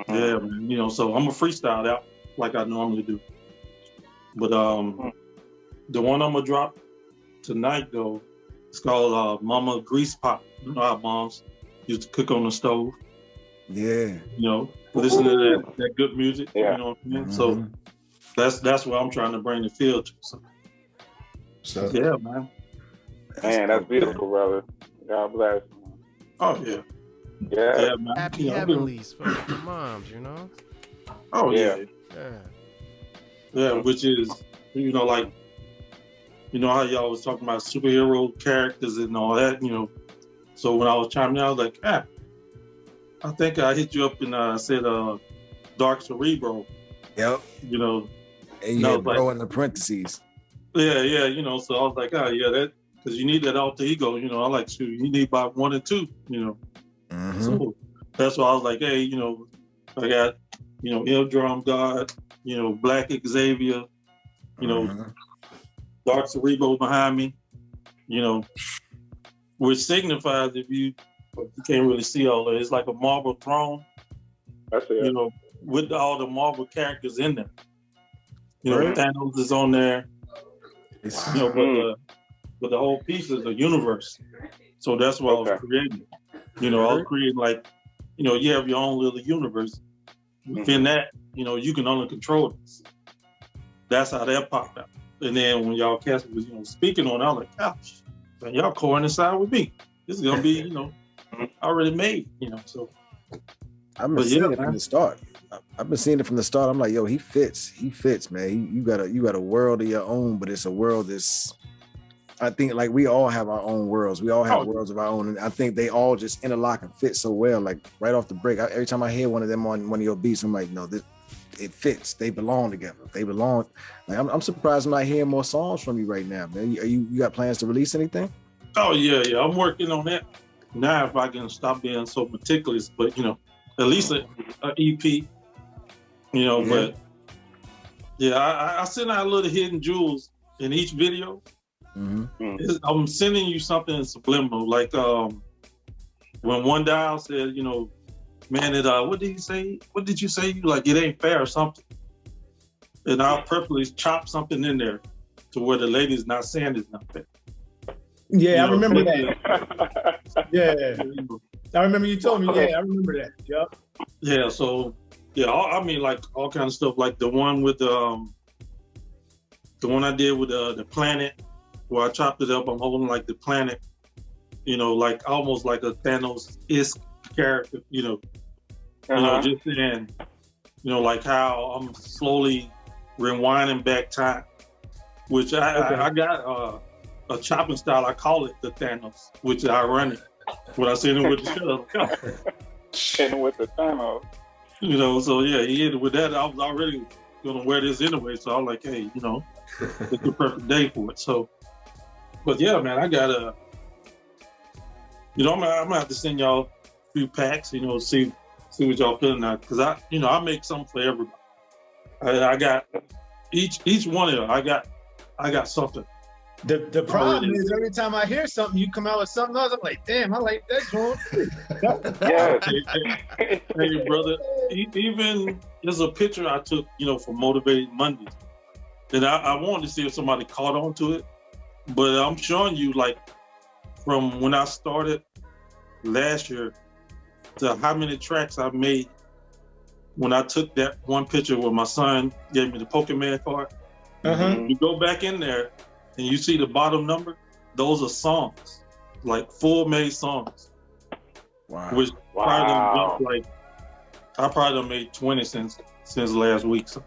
Yeah, man. So I'm a freestyle out like I normally do. But the one I'm gonna drop tonight though, it's called Mama Grease Pot. You know how moms used to cook on the stove. Yeah. Listen to that good music. Yeah. You know what I mean? So that's what I'm trying to bring the feel to. So yeah, man. Man, that's beautiful, brother. God bless. Oh yeah. Yeah, man. Happy heavenlies for moms, Oh yeah. Yeah, which is, like, how y'all was talking about superhero characters and all that, So when I was chiming in, I was like, I think I hit you up and said Dark Cerebro. Yep. And you had bro in the parentheses. Yeah, so I was like, that, because you need that alter ego, I like to, you need about 1 or 2, So that's why I was like, hey, I got, Drum God, Black Xavier, Dark Cerebro behind me, which signifies if you can't really see all of it, it's like a marble throne, that's it. with all the Marvel characters in there. Thanos is on there, but the whole piece is a universe. So that's what I was creating. I was creating like, you have your own little universe. Within that, you can only control this. That's how that popped out. And then when y'all cast was, speaking on it, I was like, gosh, man, y'all coincide with me. This is gonna be, already made, So I've been seeing it from the start. I've been seeing it from the start. I'm like, yo, he fits, man. You got a world of your own, but it's a world that's, I think, like, we all have our own worlds. We all have worlds of our own, and I think they all just interlock and fit so well. Like right off the break, every time I hear one of them on one of your beats, I'm like, no, it fits. They belong together. They belong. Like, I'm surprised I'm not hearing more songs from you right now, man. You got plans to release anything? Oh yeah. I'm working on that now. If I can stop being so meticulous, but at least an EP. But I send out little hidden jewels in each video. I'm sending you something subliminal, like when One Dial said, man, what did he say? What did you say? Like, it ain't fair or something. And I'll purposely chop something in there to where the lady's not saying it's not fair. Yeah, I remember that. Yeah. I remember you told me. Yeah, I remember that. Yep. Yeah, so I mean, like all kind of stuff, like the one with the one I did with the planet, where I chopped it up. I'm holding like the planet, like almost like a Thanos-esque character, just saying, like how I'm slowly rewinding back time, which I got a chopping style. I call it the Thanos, which is ironic. When I see him with the shuttle. And with the Thanos. So yeah, he ended with that. I was already gonna wear this anyway, so I was like, hey, it's the perfect day for it. So, but yeah, man, I gotta, I'm gonna have to send y'all a few packs, see what y'all feeling now, because I make something for everybody. I got each one of them. I got something. The problem is every time I hear something, you come out with something else. I'm like, damn, I like that joint. Yeah. Hey, brother. Even there's a picture I took, for Motivated Mondays, and I wanted to see if somebody caught on to it, but I'm showing you like from when I started last year to how many tracks I made when I took that one picture where my son gave me the Pokemon card. You go back in there and you see the bottom number, those are songs, like full made songs. Wow. Which probably done jumped, like, I probably done made 20 since last week. So.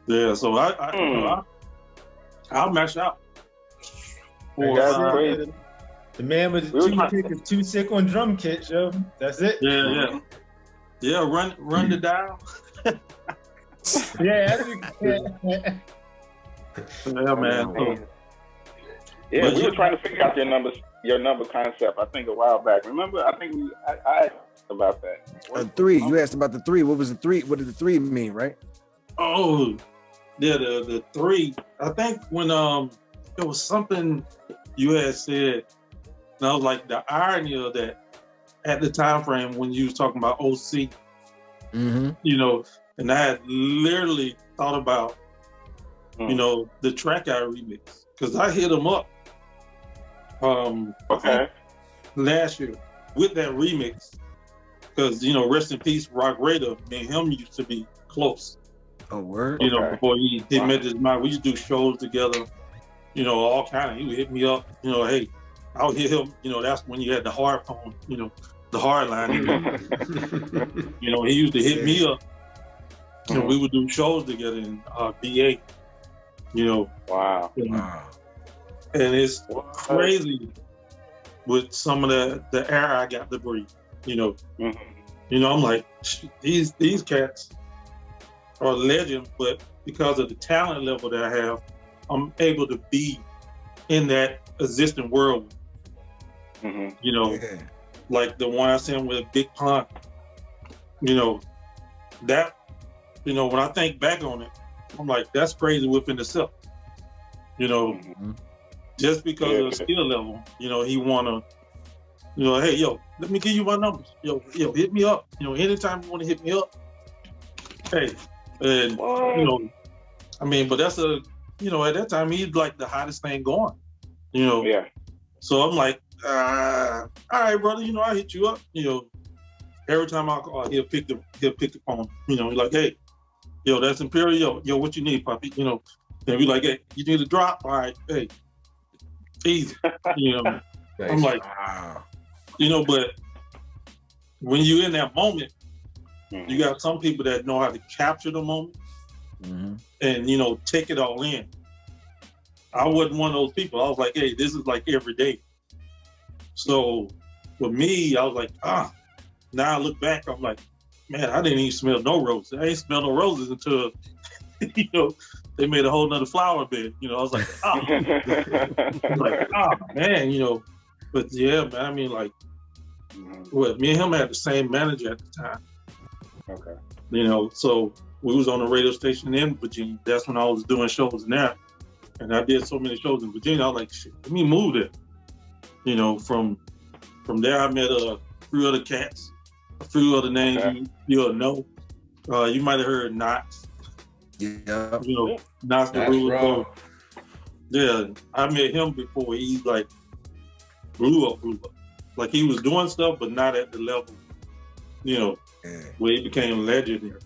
Yeah, so I'll mash out. That's crazy. The man with the two sick on drum kits, yo. That's it. Yeah. Run the dial. Yeah, man. Yeah, we were trying to figure out your number concept. I think a while back. Remember? I think I asked about that. 3. You asked about the 3. What was the 3? What did the 3 mean, right? Oh, yeah, the 3. I think when there was something you had said, and I was like, the irony of that at the time frame when you was talking about OC, you know, and I had literally thought about, you know, the Track Eye remix, because I hit him up last year with that remix, because, you know, rest in peace, Roc Raida, me and him used to be close. Oh, word? You know, before he met his mind, we used to do shows together, you know, all kind of, he would hit me up, you know, hey, I would hit him, you know, that's when you had the hard phone, you know, the hard line. You know, he used to hit me up, and we would do shows together in BA, you know. Wow. And it's crazy with some of the air I got to breathe, you know. You know, I'm like, these cats are legends, but because of the talent level that I have, I'm able to be in that existing world. You know, like the one I sent with Big Pun. You know, that, you know, when I think back on it, I'm like, that's crazy within itself. You know, just because of the skill level, you know, he wanna, you know, hey, yo, let me give you my numbers. Yo, hit me up. You know, anytime you want to hit me up. Hey, and you know, I mean, but that's you know, at that time he's like the hottest thing going. You know. Yeah. So I'm like, all right, brother, you know, I hit you up. You know, every time I call, he'll pick the phone. You know, he's like, hey, yo, that's Imperial. Yo, what you need, puppy? You know, and we like, hey, you need a drop? All right, hey, easy. You know, I'm like, you know, but when you're in that moment, you got some people that know how to capture the moment and, you know, take it all in. I wasn't one of those people. I was like, hey, this is like every day. So for me, I was like, now I look back, I'm like, man, I didn't even smell no roses. I ain't smell no roses until, you know, they made a whole nother flower bed. You know, I was like, man, you know, but yeah, man, I mean, like, well, me and him had the same manager at the time. Okay. You know, so we was on a radio station in Virginia. That's when I was doing shows in there. And I did so many shows in Virginia. I was like, shit, let me move there. You know, from there I met a few other cats, a few other names you'll know. You might have heard Nottz. Yeah. You know, Nottz the Ruler. Yeah, I met him before he like blew up. Like he was doing stuff, but not at the level, you know, where he became legendary.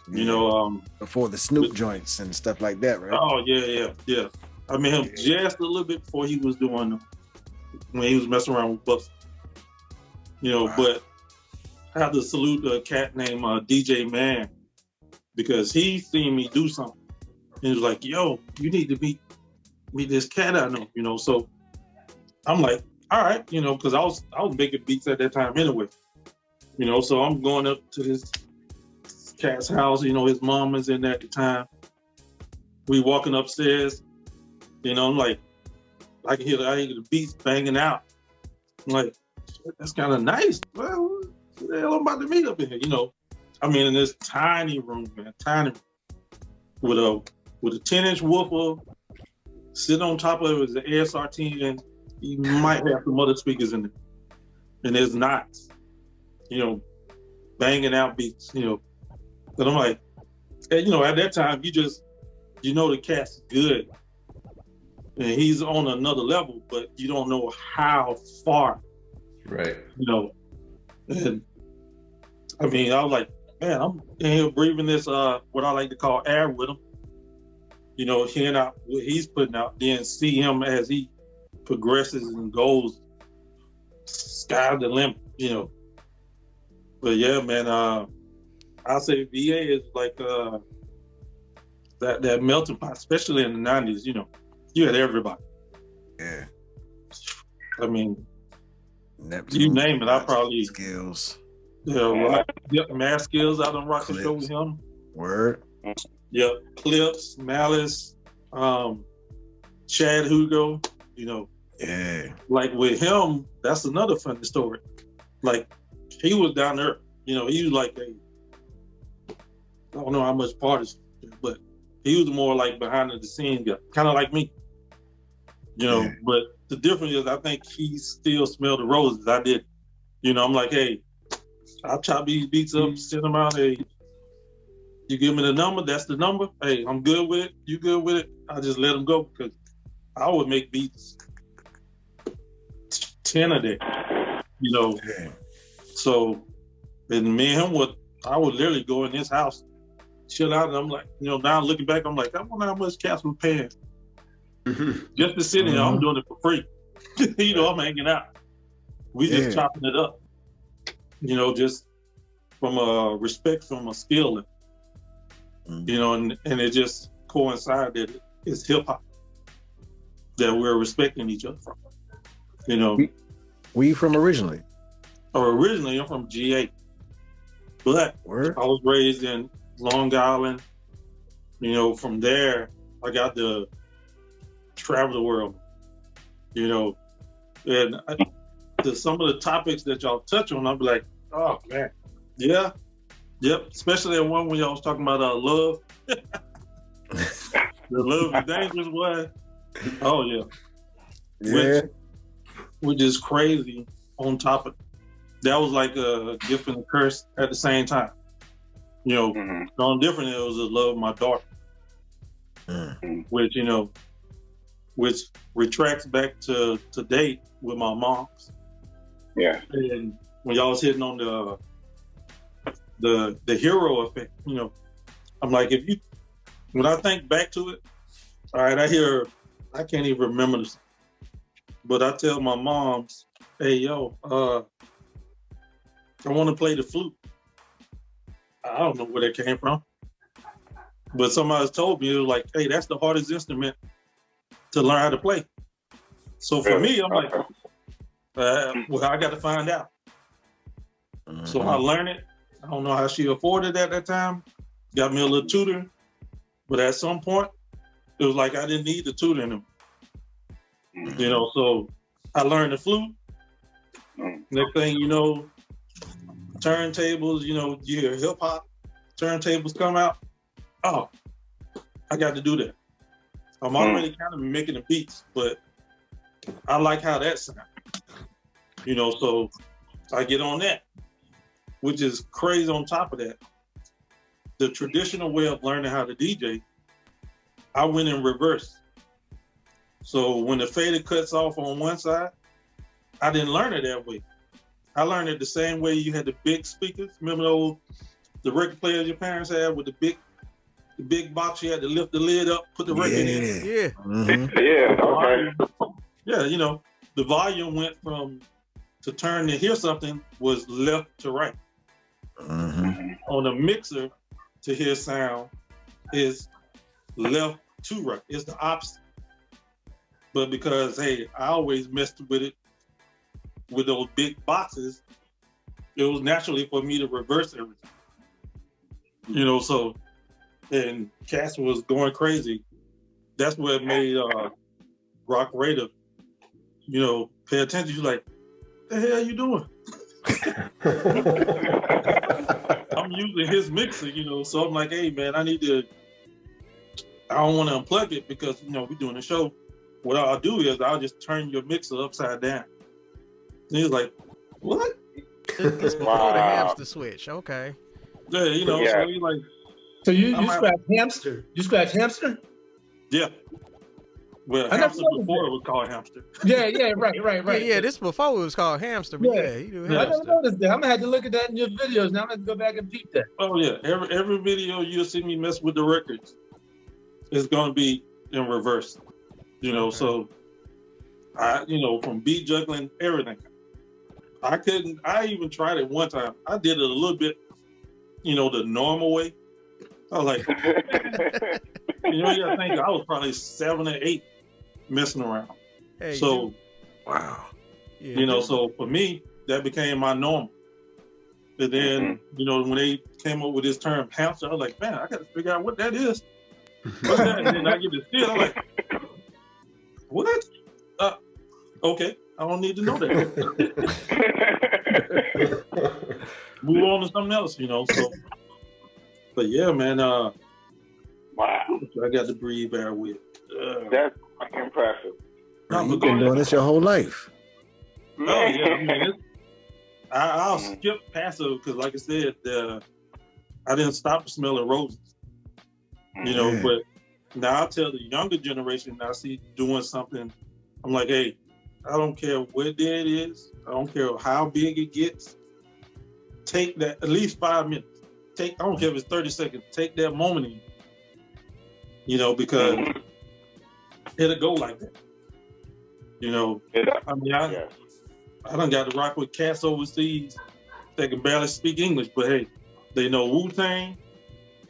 You know, before the Snoop joints and stuff like that, right? Oh yeah. I met him just a little bit before he was doing them, when he was messing around with Buster. You know, but I have to salute a cat named DJ Man, because he seen me do something. And he was like, yo, you need to meet this cat I know, you know. So I'm like, all right, you know, because I was making beats at that time anyway. You know, so I'm going up to this cat's house, you know, his mom is in there at the time. We walking upstairs, you know, I'm like, I hear the beats banging out. I'm like, that's kind of nice. Well, what the hell I'm about to meet up in here, you know? I mean, in this tiny room, man, with a 10-inch woofer, sitting on top of it was the ASR10, and you might have some other speakers in there. And there's Nottz, you know, banging out beats, you know. And I'm like, and, you know, at that time, you know the cat's good. And he's on another level, but you don't know how far. Right. You know. And I mean, I was like, man, I'm in here breathing this, what I like to call air with him. You know, hearing out what he's putting out, then see him as he progresses and goes, sky's the limit, you know. But yeah, man, I'll say VA is like that melting pot, especially in the 90s, you know. You had everybody. Yeah. I mean, Neptunes, you name it, I probably skills. Mass Skills. I done rock the show with him. Word. Yep, Clips, Malice, Chad Hugo. You know, yeah. Like with him, that's another funny story. Like he was down there. You know, he was like I don't know how much part is, but he was more like behind the scenes guy, kind of like me. You know, but the difference is I think he still smelled the roses. I did. You know, I'm like, hey, I'll chop these beats up, send them out. Hey, you give me the number, that's the number. Hey, I'm good with it. You good with it? I just let them go because I would make beats 10 a day. You know, so and me and him I would literally go in his house, chill out, and I'm like, you know, now looking back, I'm like, I wonder how much Cass was paying just to sit here. I'm doing it for free. You know, I'm hanging out. We just chopping it up. You know, just from a respect, from a skill, you know, and it just coincided that it's hip hop that we're respecting each other from. You know, where you from originally? Originally, I'm from GA, but I was raised in Long Island. You know, from there, I got to travel the world. You know, and some of the topics that y'all touch on, I'll be like, oh man, yeah, yep. Especially that one when y'all was talking about love. The love is dangerous one. Oh yeah, yeah. Which is crazy on top of it. That was like a gift and a curse at the same time. You know, the only difference it was the love of my daughter, which, you know, which retracts back to date with my mom's. Yeah. And when y'all was hitting on the hero effect, you know, I'm like, when I think back to it, all right, I can't even remember this, but I tell my moms, hey, yo, I want to play the flute. I don't know where that came from, but somebody told me, it was like, hey, that's the hardest instrument to learn how to play. So for me, I'm like, well, I got to find out. So I learned it. I don't know how she afforded it at that time. Got me a little tutor, but at some point, it was like I didn't need the tutor anymore. You know, so I learned the flute. Next thing you know, turntables, you know, you hear hip hop, turntables come out. Oh, I got to do that. I'm already kind of making the beats, but I like how that sounds. You know, so I get on that, which is crazy on top of that. The traditional way of learning how to DJ, I went in reverse. So when the fader cuts off on one side, I didn't learn it that way. I learned it the same way you had the big speakers. Remember the record players your parents had with the big box? You had to lift the lid up, put the record in. Yeah. Yeah. Okay. Yeah, you know, the volume went from to turn to hear something was left to right. On a mixer, to hear sound is left to right. It's the opposite. But because, hey, I always messed with it with those big boxes, it was naturally for me to reverse everything. You know, so, and Cass was going crazy. That's what made Roc Raida, you know, pay attention. You're like, the hell you doing? I'm using his mixer, you know, so I'm like, hey man, I don't want to unplug it because, you know, we're doing a show. What I'll do is I'll just turn your mixer upside down. And he's like, what? It's before the hamster switch. Okay. Yeah, you know, so he's like. So you scratch hamster? You scratch hamster? Yeah. Well, hamster before it was called hamster. Yeah, right. Yeah, this before it was called hamster, but yeah you do hamster. I never noticed that. I'm gonna have to look at that in your videos. Now I'm gonna go back and peep that. Oh yeah, every video you'll see me mess with the records, it's gonna be in reverse. You know, so I, you know, from beat juggling, everything. I even tried it one time. I did it a little bit, you know, the normal way. I was like, you know, you gotta think I was probably 7 or 8 messing around. Hey, so wow. You know, so for me, that became my normal. And then, you know, when they came up with this term hamster, I was like, man, I got to figure out what that is. What's that? And then I get to see it, I'm like, what? Okay, I don't need to know that. Move on to something else, you know. So, but yeah, man. Wow, I got to breathe air with. that's impressive. You've been doing this your whole life. Oh yeah, I mean, I'll skip past it because, like I said, I didn't stop the smell of roses. You know, but now I tell the younger generation, I see doing something, I'm like, hey, I don't care what day it is. I don't care how big it gets. Take that at least 5 minutes. I don't care if it's 30 seconds. Take that moment in. You know, because it'll go like that. You know, I mean, I done got to rock with cats overseas that can barely speak English, but hey, they know Wu-Tang,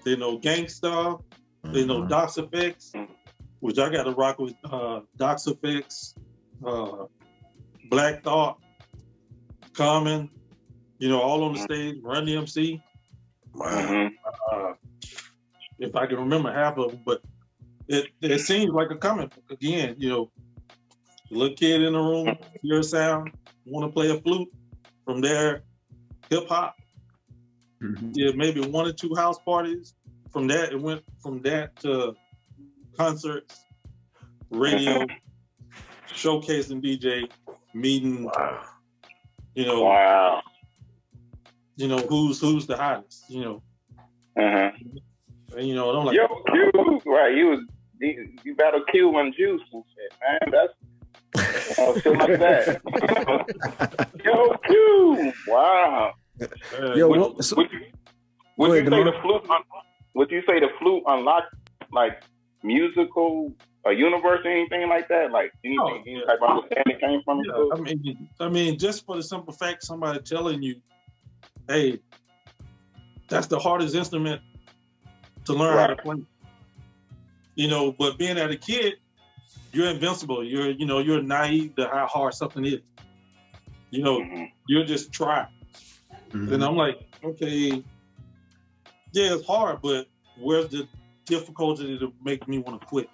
they know Gangstar, they know Dox Effects, which I got to rock with Dox Effects, Black Thought, Common, you know, all on the stage, Run DMC. Wow. If I can remember half of them, but it seems like a comic book. Again, you know, little kid in the room, hear a sound, want to play a flute. From there, hip hop. Yeah, maybe 1 or 2 house parties. From that, it went from that to concerts, radio, showcasing DJ, meeting. You know, you know who's the hottest. You know, and, you know, I'm like, yo, Q, right? You battle Q and Juice and shit, man. That's shit like that. Yo, Q, wow. Yo, would you say the flute unlocked like musical universe or anything like that? Like anything, any type of understanding came from it? I mean, just for the simple fact, somebody telling you, hey, that's the hardest instrument to learn how to play. You know, but being as a kid, you're invincible. You're naive to how hard something is. You know, you'll just try. And I'm like, okay, yeah, it's hard, but where's the difficulty to make me want to quit?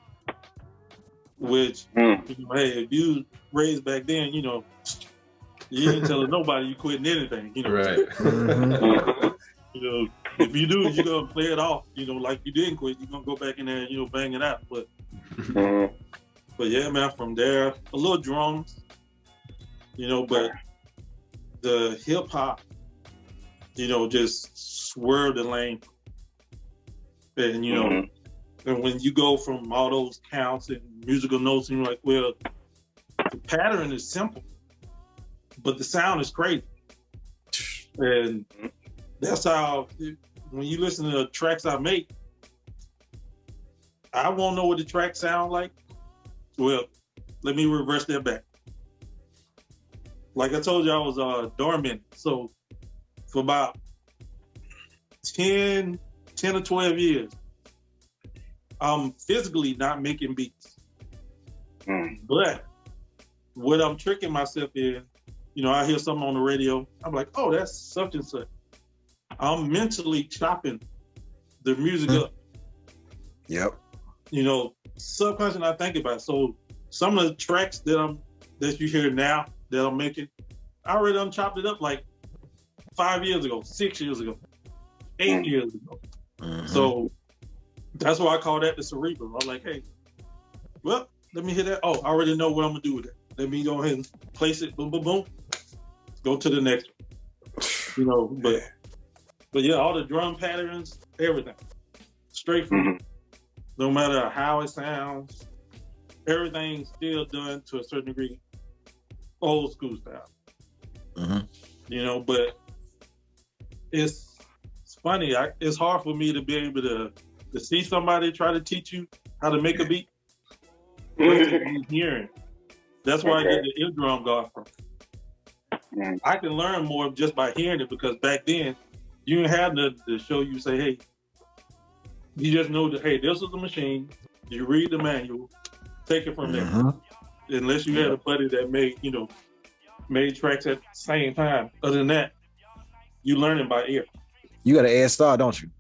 Which, you know, hey, if you raised back then, you know, you ain't telling nobody you quitting anything. You know, right? You know, if you do, you're gonna play it off. You know, like you didn't quit, you're gonna go back in there and, you know, bang it out. But yeah, man, from there, a little drums, you know, but the hip hop, you know, just swerved the lane. And, you know, and when you go from all those counts and musical notes, and you're like, well, the pattern is simple, but the sound is crazy. And that's how, when you listen to the tracks I make, I won't know what the tracks sound like. Well, let me reverse that back. Like I told you, I was dormant. So for about 10 or 12 years, I'm physically not making beats. But what I'm tricking myself in, you know, I hear something on the radio, I'm like, oh, that's such and such. I'm mentally chopping the music up. Yep. You know, subconsciously I think about it. So some of the tracks that you hear now that I'm making, I already chopped it up like 5 years ago, 6 years ago, 8 years ago. So that's why I call that the cerebral. I'm like, hey, well, let me hear that. Oh, I already know what I'm gonna do with it. Let me go ahead and place it. Boom, boom, boom. Go to the next one. You know, but yeah, all the drum patterns, everything, straight from no matter how it sounds, everything's still done to a certain degree, old school style. You know, but it's funny. It's hard for me to be able to see somebody try to teach you how to make a beat. Hearing. That's where I get the eardrum guard from. I can learn more just by hearing it, because back then you didn't have the show you say, hey, you just know that, hey, this is the machine. You read the manual, take it from there. Unless you had a buddy that made made tracks at the same time. Other than that, you learning by ear. You got an ASR, don't you?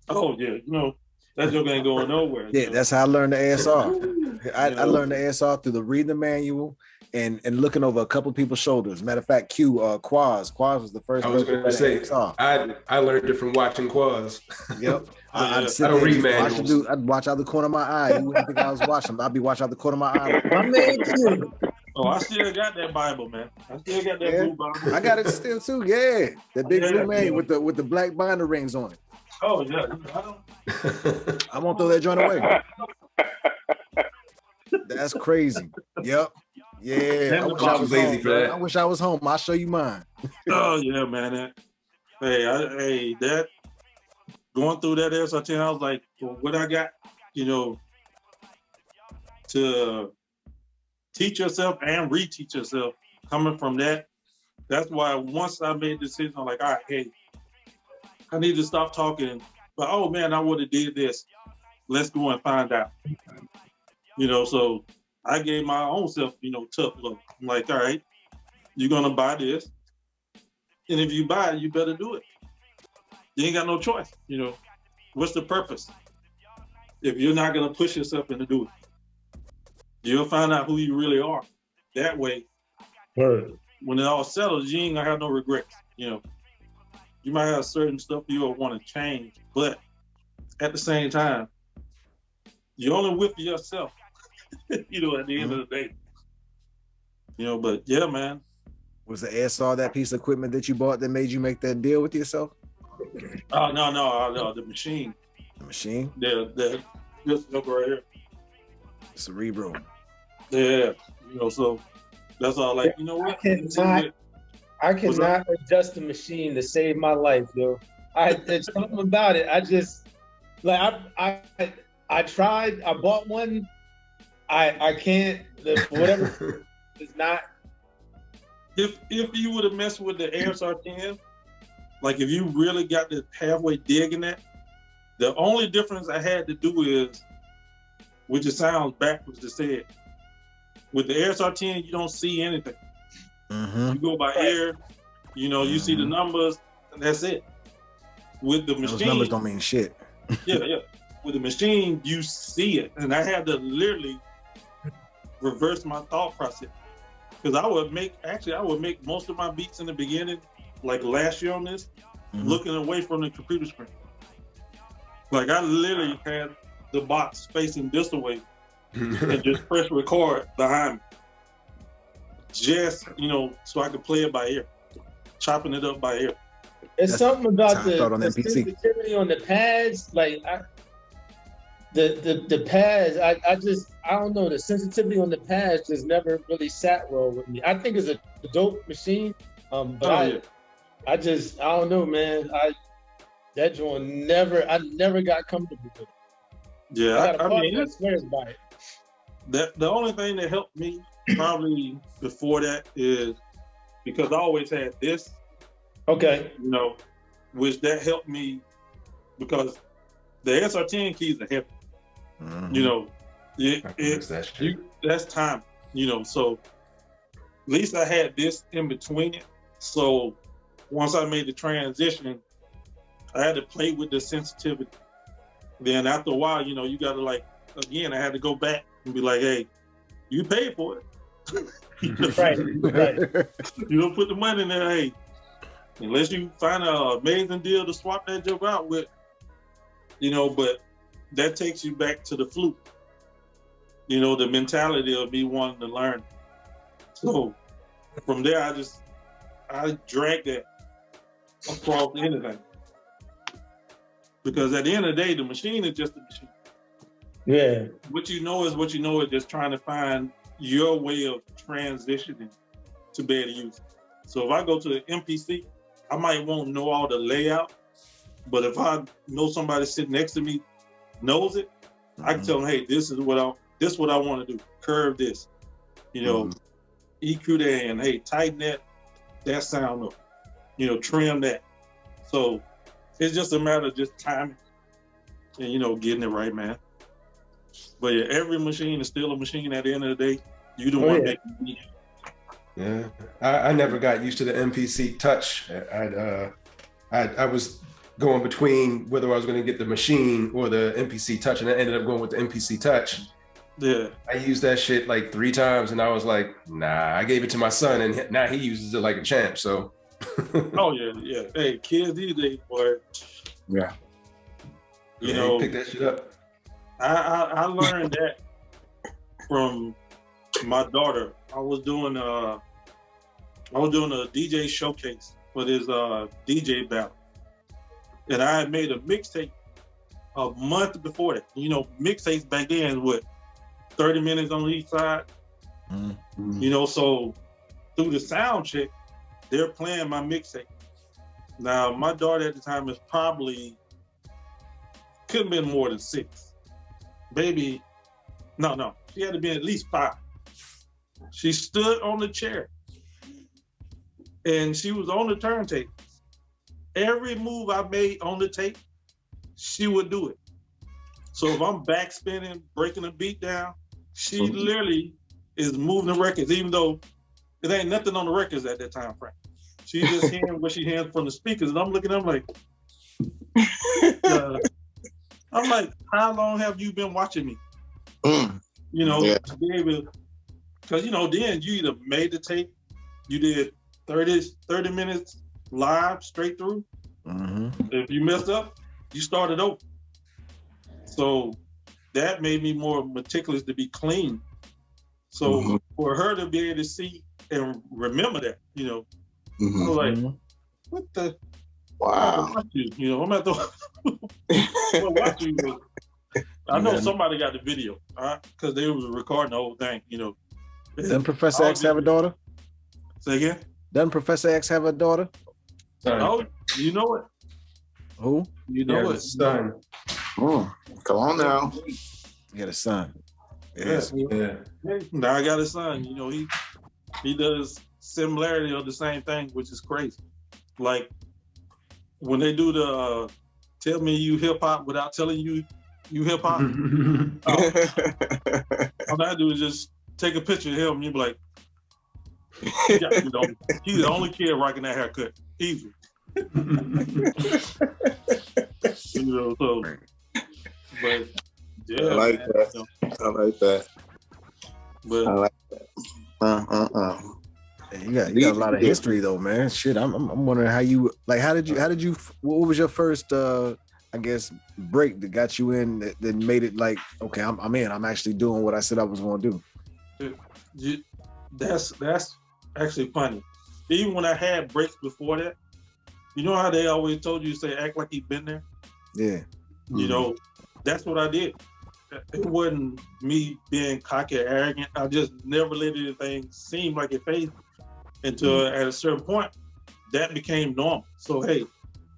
Oh yeah, you know that joke ain't going nowhere. Yeah, you know? that's how I learned the ASR. I learned the ASR through the reading the manual and looking over a couple people's shoulders. Matter of fact, Quaz was the first. I was going to say, I learned it from watching Quaz. Yep. I don't read manuals. I'd watch out the corner of my eye. You wouldn't think I was watching. I'd be watching out the corner of my eye. My man too. Oh, I still got that Bible, man. I still got that blue Bible. I got it still too. Yeah, that big blue man with the black binder rings on it. Oh yeah. I won't throw that joint away. That's crazy. Yep. Yeah. I wish I was home. I'll show you mine. Oh yeah, man. That going through that SRT, I was like, well, what I got, you know, to teach yourself and reteach yourself coming from that. That's why once I made the decision, I'm like, all right, hey, I need to stop talking. But oh man, I would have did this. Let's go and find out. You know, so I gave my own self, you know, tough love. I'm like, all right, you're gonna buy this. And if you buy it, you better do it. You ain't got no choice, you know. What's the purpose? If you're not gonna push yourself into do it, you'll find out who you really are. That way, when it all settles, you ain't gonna have no regrets, you know. You might have certain stuff you'll want to change, but at the same time, you're only with yourself, you know, at the end of the day. You know, but yeah, man. Was the ASR that piece of equipment that you bought that made you make that deal with yourself? Oh, no, the machine. The machine? This look right here. Cerebral. Yeah, you know, so that's all. Like, you know what? I cannot adjust the machine to save my life, yo. It's something about it. I just like I tried. I bought one. I can't. Whatever is not. If you would have messed with the ASR 10, like if you really got the halfway digging that, the only difference I had to do is, which it sounds backwards to say it, with the ASR 10, you don't see anything. Mm-hmm. You go by ear, you know, you see the numbers, and that's it. With the machine, those numbers don't mean shit. yeah. With the machine, you see it, and I had to literally reverse my thought process because I would make most of my beats in the beginning, like last year on this, looking away from the computer screen. Like I literally had the box facing this way and just press record behind me. Just, you know, so I could play it by ear, chopping it up by ear. It's something about the sensitivity on the pads, like the pads. I don't know, the sensitivity on the pads just never really sat well with me. I think it's a dope machine, but I don't know, man. That joint I never got comfortable with it. Yeah, I mean, that swears by it. The only thing that helped me probably before that is because I always had this. Okay. You know, which that helped me because the SR10 keys are heavy. Mm-hmm. You know, that's time. You know, so at least I had this in between it. So once I made the transition, I had to play with the sensitivity. Then after a while, you know, you got to I had to go back and be like, hey, you paid for it. Right. You don't put the money in there, hey, unless you find an amazing deal to swap that joke out with, you know, but that takes you back to the flute. You know, the mentality of me wanting to learn. So from there, I dragged that across anything. Because at the end of the day, the machine is just a machine. Yeah. What you know is just trying to find your way of transitioning to be able to use it. So if I go to the MPC, I might won't know all the layout, but if I know somebody sitting next to me knows it, I can tell them, hey, this is what I want to do. Curve this, you know, EQ that, and hey, tighten that sound up, you know, trim that. So it's just a matter of just timing and, you know, getting it right, man. But yeah, every machine is still a machine at the end of the day. You the one making it. Yeah, I never got used to the MPC Touch. I was going between whether I was going to get the machine or the MPC Touch, and I ended up going with the MPC Touch. Yeah. I used that shit like 3 times, and I was like, nah. I gave it to my son, and now he uses it like a champ. So. Oh yeah. Hey, kids these days, boy. Yeah. You know, pick that shit up. I learned that from my daughter. I was doing a DJ showcase for this DJ battle, and I had made a mixtape a month before that. You know, mixtapes back then with 30 minutes on each side. Mm-hmm. You know, so through the sound check, they're playing my mixtape. Now, my daughter at the time is probably couldn't have been more than 6. Baby, no, she had to be at least 5. She stood on the chair and she was on the turntable. Every move I made on the tape, she would do it. So if I'm back spinning, breaking the beat down, she literally is moving the records, even though it ain't nothing on the records at that time frame. She's just hearing what she hears from the speakers, and I'm looking at them like, how long have you been watching me? You know, to be able, because you know, then you either made the tape, you did 30 minutes live straight through. If you messed up, you started over. So that made me more meticulous to be clean. So for her to be able to see and remember that, you know, I was like, what the? Wow. You know, I'm at the watch you. I know somebody got the video, because they was recording the whole thing, you know. Doesn't Professor X have a daughter? Say again? Doesn't Professor X have a daughter? Oh, you know it. Who? You know it. Son. Come on now. You got a son. Yes. Yeah. Now I got a son. You know, he does similarity of the same thing, which is crazy. Like when they do the tell me you hip hop without telling you hip hop. All I do is just take a picture of him and you be like, he's the only kid rocking that haircut. Easy. You know, so but yeah, I like that. You know. I like that. But I like that. You got a lot of history though, man. Shit, I'm wondering how you how did you what was your first I guess break that got you in that made it like, okay, I'm in. I'm actually doing what I said I was going to do. That's actually funny. Even when I had breaks before that, you know how they always told you to say act like you've been there? Yeah. You know, that's what I did. It wasn't me being cocky or arrogant. I just never let anything seem like it fazed until at a certain point, that became normal. So, hey,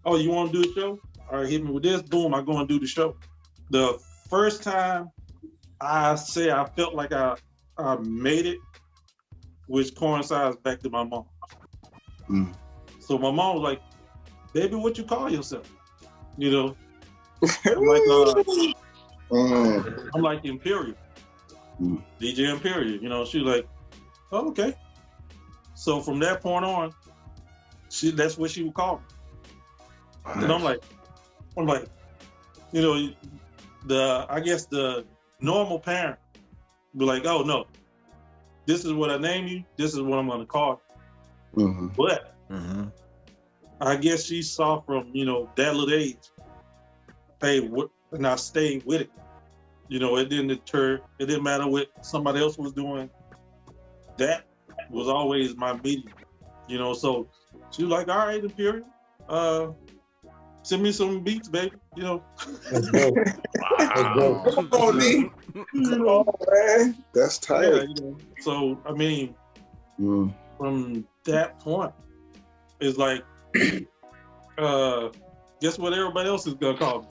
oh, you want to do a show? All right, hit me with this. Boom, I go and do the show. The first time I say I felt like I made it, which coincides back to my mom. So my mom was like, baby, what you call yourself? You know? I'm like Imperial. DJ Imperial. You know, she was like, oh, okay. So from that point on, that's what she would call me. And I'm like, you know, I guess the normal parent be like, oh no, this is what I name you, this is what I'm gonna call you. But I guess she saw from, you know, that little age, hey, and I stayed with it. You know, it didn't deter, it didn't matter what somebody else was doing. That was always my medium. You know, so she was like, all right, Imperial, send me some beats, baby. You know. Let's go. Wow. Come on, D. Come on, man. That's tight. Yeah, you know, so I mean, from that point, it's like, guess what everybody else is gonna call me?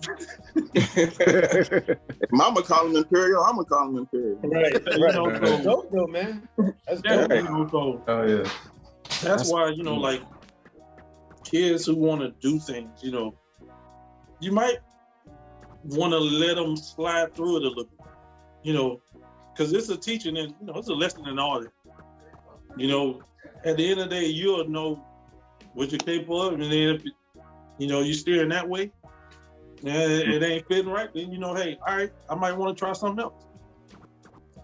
If Mama call him Imperial, I'm gonna call him Imperial. Right. You know, That's dope though, man. That's dope. You know, so that's why, you know, like kids who want to do things, you know, you might want to let them slide through it a little bit, you know, because it's a teaching and, you know, it's a lesson in all that. You know, at the end of the day, you'll know what you're capable of, and then if you're steering that way, and it ain't fitting right, then hey, all right, I might want to try something else.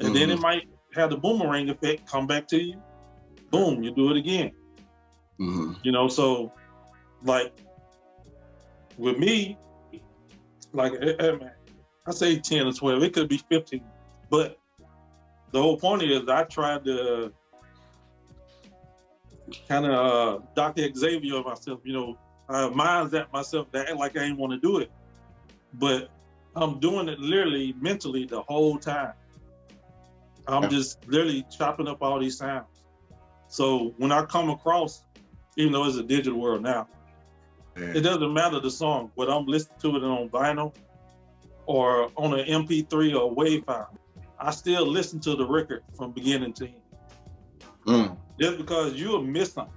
And then it might have the boomerang effect, come back to you, boom, you do it again. So like with me, like I say 10 or 12, it could be 15, but the whole point is I tried to kind of Dr. Xavier myself, mind's at myself that act like I ain't want to do it, but I'm doing it literally mentally the whole time. I'm just literally chopping up all these sounds. So when I come across, even though it's a digital world now, it doesn't matter the song, whether I'm listening to it on vinyl or on an MP3 or WAV file, I still listen to the record from beginning to end. Just because you'll miss something.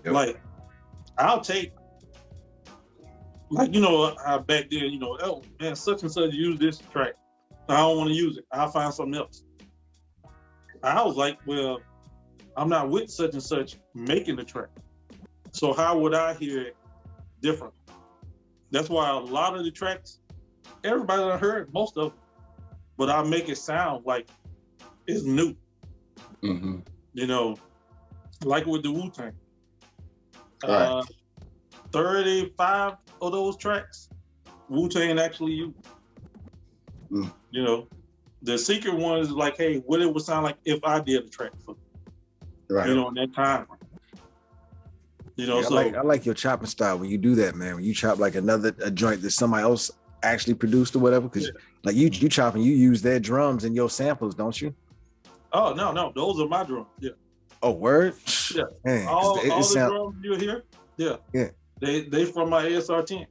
Like, I'll take, like, how back then, oh man, such and such used this track. I don't want to use it. I'll find something else. I was like, well, I'm not with such and such making the track. So how would I hear it different? That's why a lot of the tracks, everybody done heard most of them, but I make it sound like it's new. Like with the Wu-Tang. 35 of those tracks, Wu-Tang actually used. The secret one is like, hey, what it would sound like if I did a track for in that time. I like your chopping style when you do that, man. When you chop like a joint that somebody else actually produced or whatever, because like you chop and you use their drums and your samples, don't you? Oh no, those are my drums. Yeah. Oh, word? Yeah. Man, all the drums you hear, yeah. They from my ASR 10,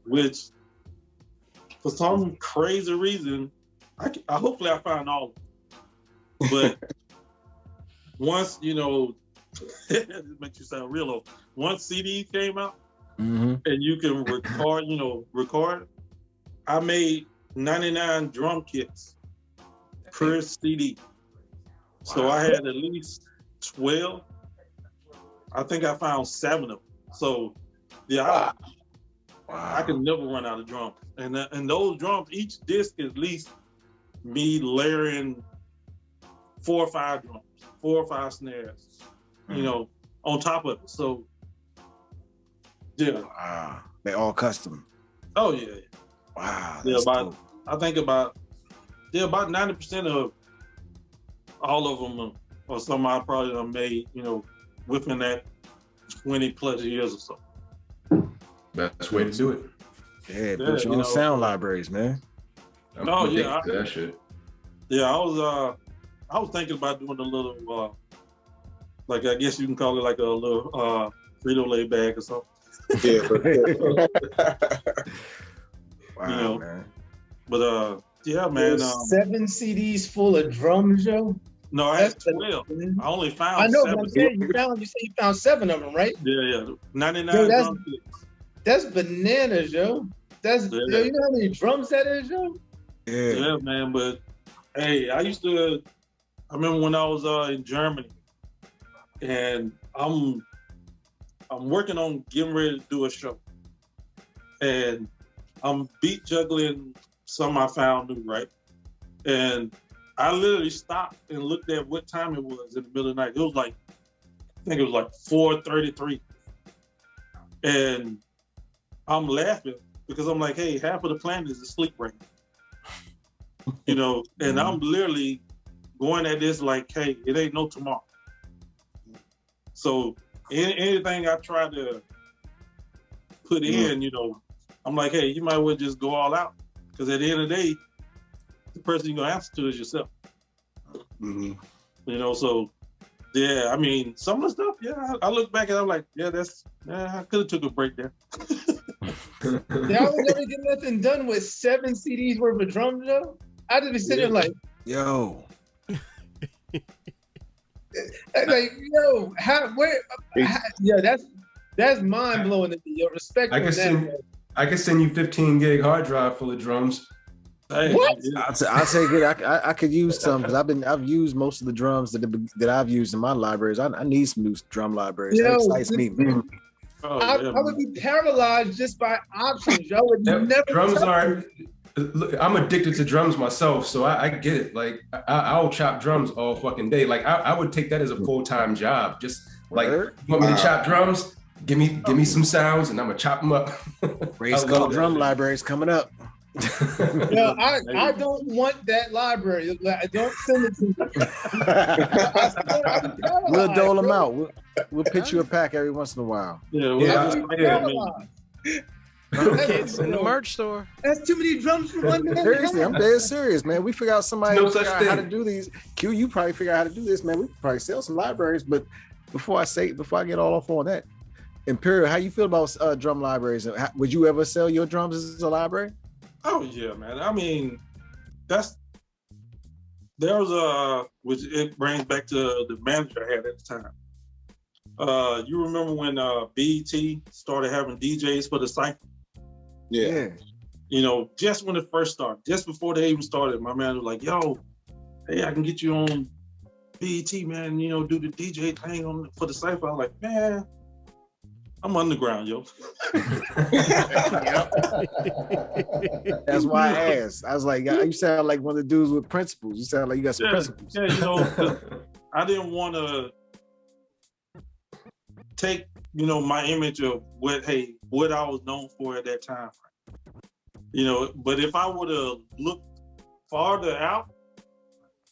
which for some crazy reason, I hopefully I find all of them. But once it makes you sound real old. Once CD came out and you can record, I made 99 drum kits per CD. So I had at least 12. I think I found 7 of them. So I can never run out of drums. And those drums, each disc is at least me layering 4 or 5 drums, 4 or 5 snares, on top of it. So they all custom. Oh yeah. Wow. Dope. I think about 90% of all of them or some I probably have made, within that 20 plus years or so. Best way to do it. Yeah, build your own sound libraries, man. Oh yeah, that shit. Yeah, I was thinking about doing a little, like I guess you can call it like a little Frito-Lay bag or something. Wow, man. But yeah, man. 7 CDs full of drums, Joe? No, I had 12. I only found. I know, 7. but I'm saying you say you found 7 of them, right? Yeah. 99 drum kits. That's bananas, Joe. Yo, you know how many drums that is, Joe? Yeah, man. But hey, I remember when I was in Germany, and I'm working on getting ready to do a show, and I'm beat juggling some I found new, right? And I literally stopped and looked at what time it was in the middle of the night. It was like, I think it was like 4:33. And I'm laughing because I'm like, hey, half of the planet is asleep right now. And I'm literally going at this like, hey, it ain't no tomorrow. So anything I try to put in, I'm like, hey, you might well just go all out. Because at the end of the day, the person you're going to answer to is yourself. So, yeah, I mean, some of the stuff, I look back and I'm like, I could have took a break there. Y'all would never get nothing done with 7 CDs worth of drums, though? I'd just be sitting there like, yo, that's mind blowing. Your respect. I can send you 15 gig hard drive full of drums. Hey, What? yeah. I take it. I could use some because I've used most of the drums that I've used in my libraries. I need some new drum libraries. That excites me, man. Oh, I yeah, would be paralyzed just by options. Y'all would never. Drums touch are. it. Look, I'm addicted to drums myself, so I get it. Like I'll chop drums all fucking day. Like I would take that as a full-time job. Just like, you want me to chop drums? Give me some sounds, and I'm gonna chop them up. GRYSKLL drum libraries coming up. Yo, I don't want that library. Like, don't send it to me. We'll dole them out. We'll pitch you a pack every once in a while. Drum kits in the merch store. That's too many drums for one day. Seriously, I'm dead serious, man. We figure out somebody No to figure such out how to thing. do these. Q, you probably figure out how to do this, man. We could probably sell some libraries, but before I get all off on that, Imperial, how you feel about drum libraries? Would you ever sell your drums as a library? Oh yeah, man. I mean, which it brings back to the manager I had at the time. You remember when BET started having DJs for the cypher? Yeah. You know, just when it first started, just before they even started, my man was like, "Yo, hey, I can get you on BET, man. You know, do the DJ thing for the cypher." I'm like, man, I'm underground, yo. That's why I asked. I was like, you sound like one of the dudes with principles. You sound like you got some principles. Yeah, you know, I didn't want to take, you know, my image of what I was known for at that time. You know, but if I would have looked farther out,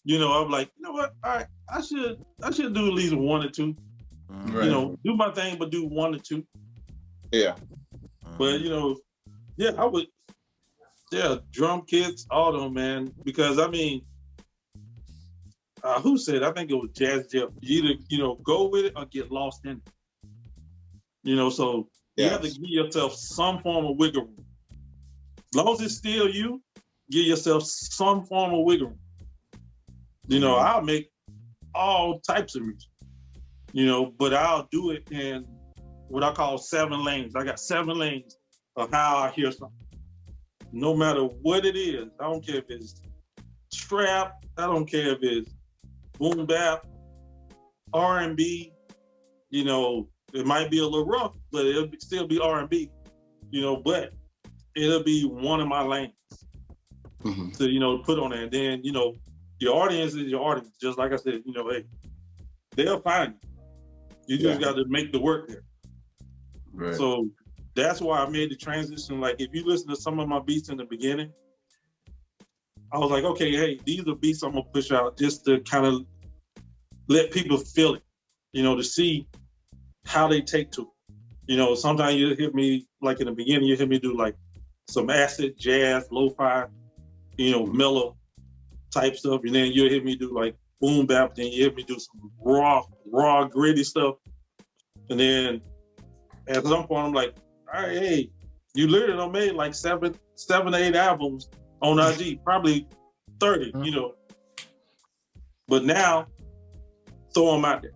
you know, I'm like, you know what? All right, I should do at least one or two. Right. You know, do my thing, but do one or two. Yeah. But you know, yeah, I would. Yeah, drum kits, all of them, man. Because I mean, who said? I think it was Jazz Jeff. You either, you know, go with it or get lost in it. You know, so you have to give yourself some form of wiggle room. As long as it's still you, give yourself some form of wiggle room. You know, I'll make all types of music. You know, but I'll do it in what I call 7 lanes. I got 7 lanes of how I hear something. No matter what it is, I don't care if it's trap, I don't care if it's boom bap, R&B, you know, it might be a little rough, but it'll still be R&B, you know, but it'll be one of my lanes to, you know, put on there. And then, you know, your audience is your audience. Just like I said, you know, hey, they'll find you. You just got to make the work there. Right. So that's why I made the transition. Like, if you listen to some of my beats in the beginning, I was like, okay, hey, these are beats I'm going to push out just to kind of let people feel it, you know, to see how they take to it. You know, sometimes you hear me, like in the beginning, you hear me do like some acid, jazz, lo-fi, you know, mellow type stuff. And then you'll hear me do like boom bap, then you hear me do some raw, gritty stuff. And then at some point, I'm like, all right, hey, you literally done made like seven to 8 albums on IG, probably 30, you know. But now, throw them out there.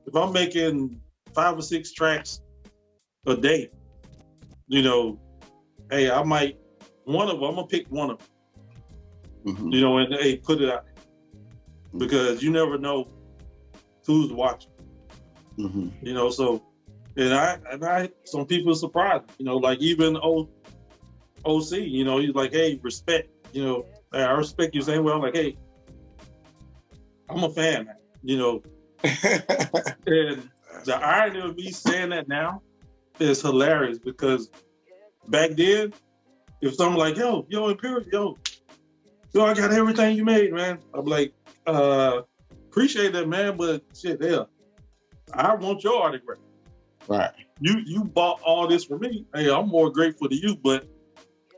If I'm making 5 or 6 tracks a day, you know, hey, I'm gonna pick one of them, you know, and hey, put it out there. Because you never know who's watching, you know. So, and I, some people surprised, you know, like even OC, you know, he's like, hey, respect, you know, I respect you saying, well, I'm like, hey, I'm a fan, man, you know. And the irony of me saying that now is hilarious because back then, if someone like, yo, Imperial, yo, I got everything you made, man. I'm like, appreciate that, man, but shit, hell, I want your autograph. Right. You bought all this for me. Hey, I'm more grateful to you, but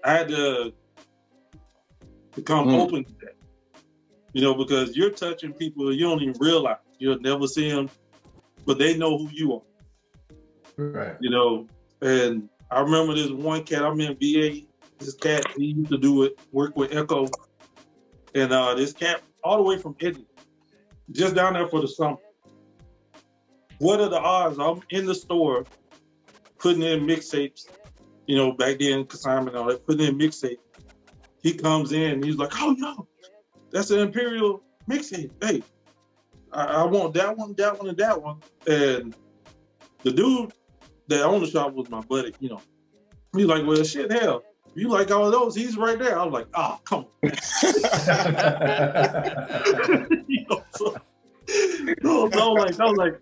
I had to become open to that. You know, because you're touching people you don't even realize. You'll never see them, but they know who you are. Right. You know, and I remember this one cat, I'm in VA, this cat, he used to work with Echo. And this cat, all the way from Italy, just down there for the summer. What are the odds? I'm in the store putting in mixtapes, you know, back then, consignment and all that, putting in mixtapes. he comes in and he's like, oh no, that's an Imperial mixtape. Hey, I want that one, that one, and that one. And the dude that owned the shop was my buddy, you know. He's like, well, shit, hell, you like all of those? He's right there. I was like, oh, come on. You know, so I was like,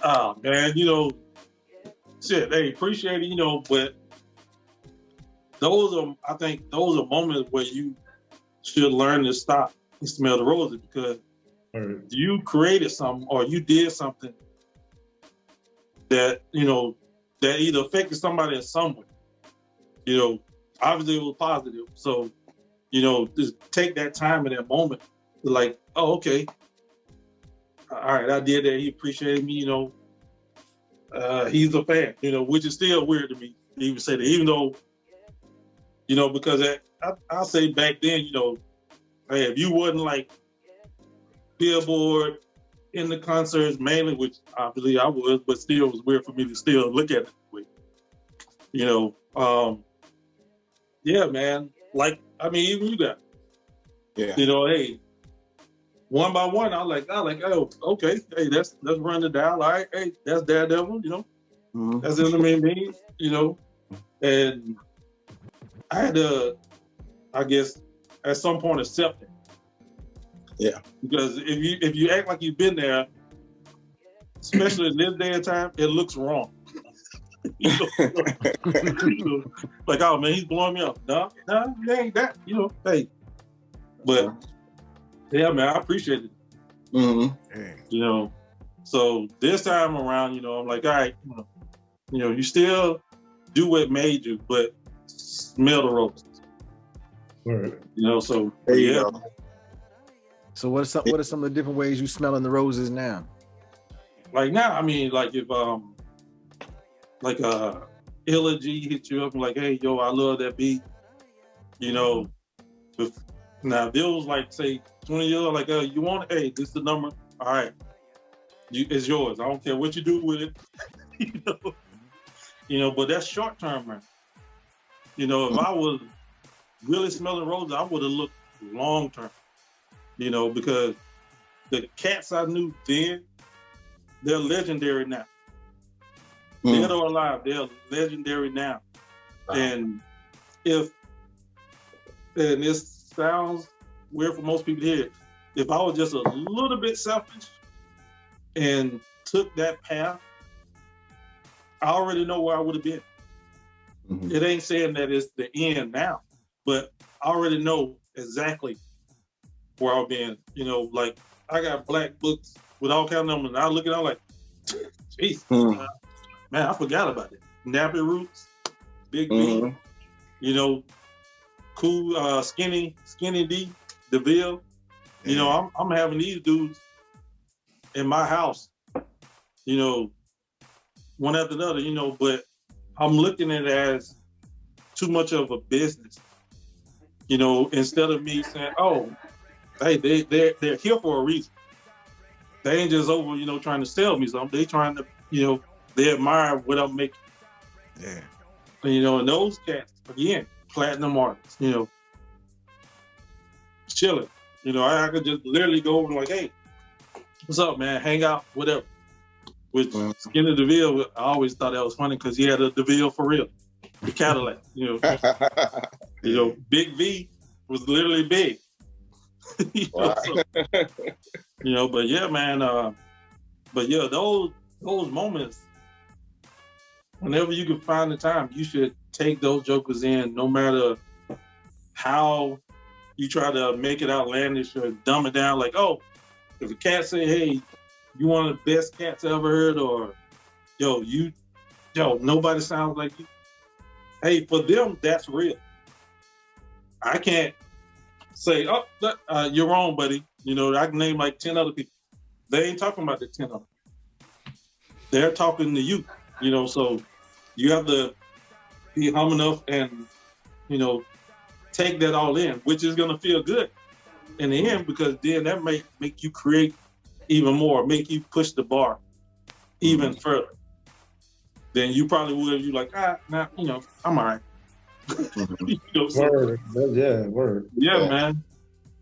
oh, man, you know, shit, hey, appreciate it, you know, but I think those are moments where you should learn to stop and smell the roses, because you created something or you did something that, you know, that either affected somebody in some way. You know, obviously it was positive. So, you know, just take that time in that moment to like, oh, okay. All right, I did that. He appreciated me, you know. He's a fan, you know, which is still weird to me to even say that, even though, you know, because I'll say back then, you know, hey, if you wasn't like Billboard in the concerts mainly, which obviously I was, but still it was weird for me to still look at it that way. You know, yeah, man. Like, I mean, even you got, you know, hey, one by one, I like, oh, okay, hey, let's run it down. All right, hey, that's Daredevil, you know, that's in the main beans, you know, and I had to, I guess, at some point accept it. Yeah. Because if you act like you've been there, especially in this day and time, it looks wrong. You know, like, oh man, he's blowing me up. No, it ain't that. You know, hey, but yeah, man, I appreciate it. You know, so this time around, you know, I'm like, all right, you know, you still do what made you, but smell the roses. You know, so there you yeah. go. So what are some of the different ways you smelling the roses now? Like now, I mean, like if like Illa G hit you up and like, hey, yo, I love that beat. You know, now if it was like say 20 years old, like, you want it? Hey, this is the number. All right, it's yours. I don't care what you do with it. You know, but that's short term, man. You know, if I was really smelling roses, I would have looked long term. You know, because the cats I knew then, they're legendary now. Dead or alive, they're legendary now. And this sounds weird for most people to hear, if I was just a little bit selfish and took that path, I already know where I would have been. It ain't saying that it's the end now, but I already know exactly where I've been. You know, like I got black books with all kind of numbers, and I look at it, I'm like, geez, man, I forgot about it. Nappy Roots, Big B, you know, cool, Skinny D, DeVille. You know, I'm having these dudes in my house, you know, one after the other, you know, but I'm looking at it as too much of a business, you know, instead of me saying, oh, hey, they're here for a reason. They ain't just over, you know, trying to sell me something. They trying to, you know, they admire what I'm making. Yeah. And, you know, and those cats, again, platinum artists, you know, chilling. You know, I could just literally go over and like, hey, what's up, man? Hang out, whatever. Which Skinny DeVille, I always thought that was funny because he had a DeVille for real, the Cadillac. You know, you know, Big V was literally big. You know, so, you know, but yeah, man. But yeah, those moments, whenever you can find the time, you should take those jokers in, no matter how you try to make it outlandish or dumb it down. Like, oh, if a cat say, hey, you one of the best cats I ever heard, or yo, nobody sounds like you. Hey, for them, that's real. I can't say, oh, you're wrong, buddy. You know, I can name like 10 other people. They ain't talking about the 10 of them. They're talking to you, you know, so you have to be humble enough and, you know, take that all in, which is going to feel good in the end, because then that may make you create even more, make you push the bar even further than you probably would if you like, nah, you know, I'm all right. You know, so, Word. Yeah, word. yeah, man.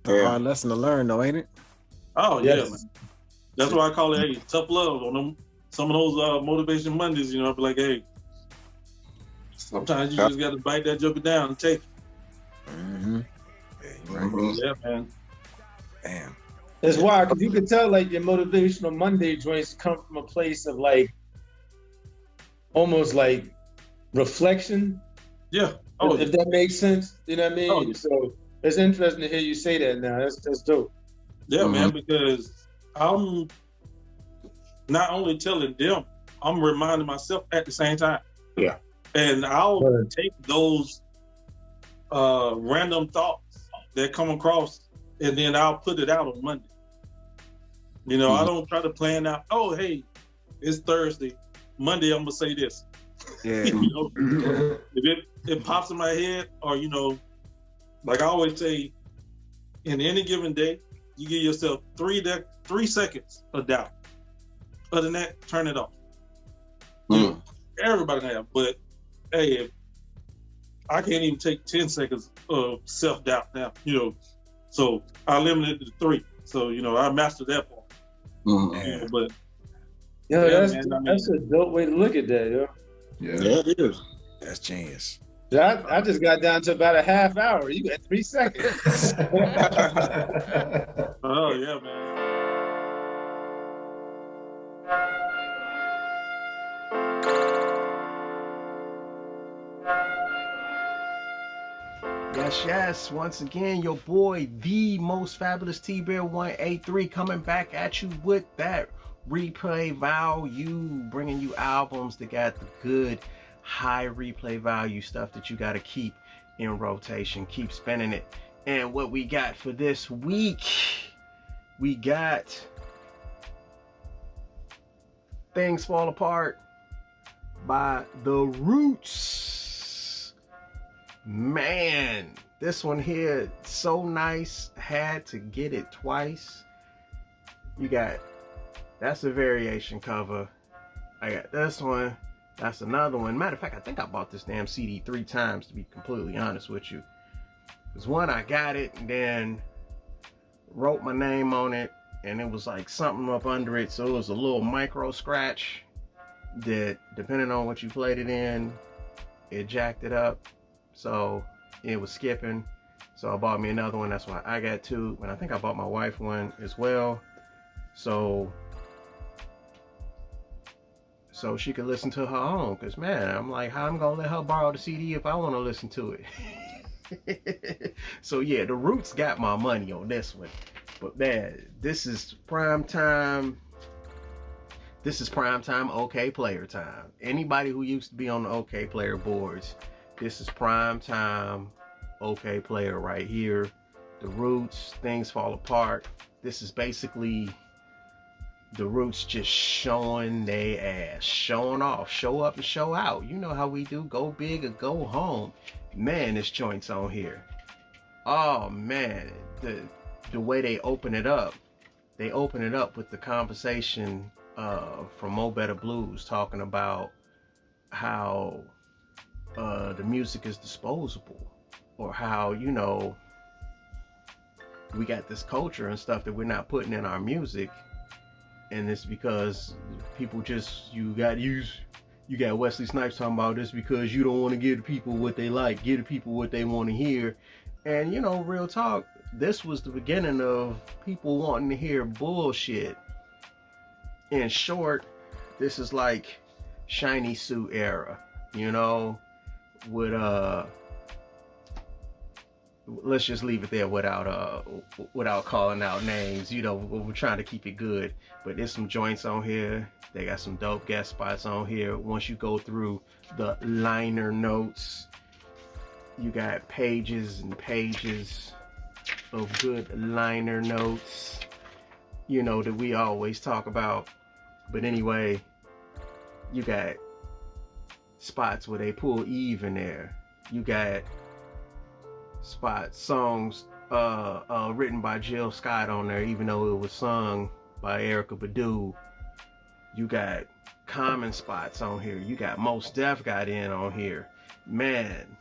A hard lesson to learn, though, ain't it? Oh Yes. yeah, man. That's why I call it, hey, tough love on them. Some of those motivation Mondays, you know, I'll be like, hey, sometimes you just got to bite that joker down and take it. Mm-hmm. Yeah, you're right. Yeah, man. Damn. It's wild because you can tell like your motivational Monday joints come from a place of like almost like reflection. Yeah. Oh, if that makes sense, you know what I mean? Oh, yeah. So it's interesting to hear you say that now. That's dope. Yeah, man, because I'm not only telling them, I'm reminding myself at the same time. Yeah. And I'll take those random thoughts that come across and then I'll put it out on Monday. You know, I don't try to plan out, oh, hey, it's Thursday. Monday, I'm going to say this. Yeah. You know, if it pops in my head, or, you know, like I always say, in any given day, you give yourself 3 seconds of doubt. Other than that, turn it off. You know, everybody have, but hey, if I can't even take 10 seconds of self-doubt now, you know, so I limited it to 3. So, you know, I mastered that part. You know, but Yo, man, that's a dope way to look at that, yo. Yeah, it is. That's genius. I just got down to about a half hour. You got 3 seconds. Oh yeah, man. Yes. Once again, your boy, the most fabulous T-Bear 183, coming back at you with that replay value, bringing you albums that got the good high replay value stuff that you got to keep in rotation, keep spinning it. And what we got for this week, we got Things Fall Apart by The Roots. Man, this one here, so nice, had to get it twice. You got, that's a variation cover. I got this one. That's another one. Matter of fact, I think I bought this damn CD 3 times, to be completely honest with you. Because one, I got it and then wrote my name on it, and it was like something up under it, so it was a little micro scratch that, depending on what you played it in, it jacked it up. So it was skipping. So I bought me another one. That's why I got 2. And I think I bought my wife one as well. So she could listen to her own. Because, man, I'm like, how I'm going to let her borrow the CD if I want to listen to it? So, yeah, The Roots got my money on this one. But, man, this is prime time. This is prime time OK Player time. Anybody who used to be on the OK Player boards, this is prime time OK Player right here. The Roots, Things Fall Apart. This is basically The Roots just showing their ass, showing off, show up and show out. You know how we do, go big or go home. Man, this joint's on here. Oh man, the way they open it up with the conversation from Mo Better Blues, talking about how the music is disposable, or how, you know, we got this culture and stuff that we're not putting in our music. And it's because people just, you got Wesley Snipes talking about this because you don't want to give the people what they like, give the people what they want to hear. And, you know, real talk, this was the beginning of people wanting to hear bullshit. In short, this is like shiny suit era, you know, with let's just leave it there without calling out names. You know, we're trying to keep it good, but there's some joints on here. They got some dope guest spots on here. Once you go through the liner notes, you got pages and pages of good liner notes, you know, that we always talk about. But anyway, you got spots where they pull Eve in there. You got songs written by Jill Scott on there, even though it was sung by Erykah Badu. You got Common spots on here. You got Mos Def got in on here. Man,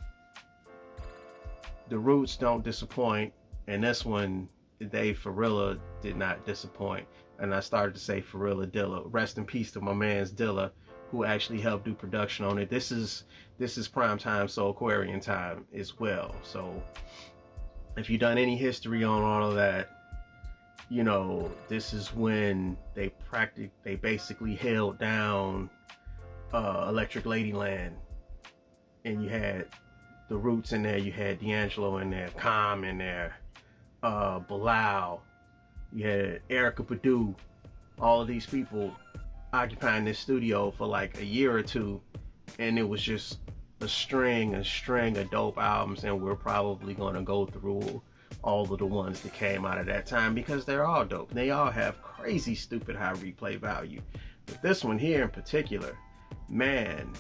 The Roots don't disappoint, and this one, Dave Farilla did not disappoint. And I started to say Farilla Dilla. Rest in peace to my man's Dilla, who actually helped do production on it. This is prime time, so Aquarian time as well. So if you've done any history on all of that, you know, this is when they basically held down Electric Ladyland, and you had the Roots in there, you had D'Angelo in there, Calm in there, Bilal, you had Erykah Badu, all of these people occupying this studio for like a year or two, and it was just a string of dope albums, and we're probably going to go through all of the ones that came out of that time because they're all dope. They all have crazy stupid high replay value, but this one here in particular, man,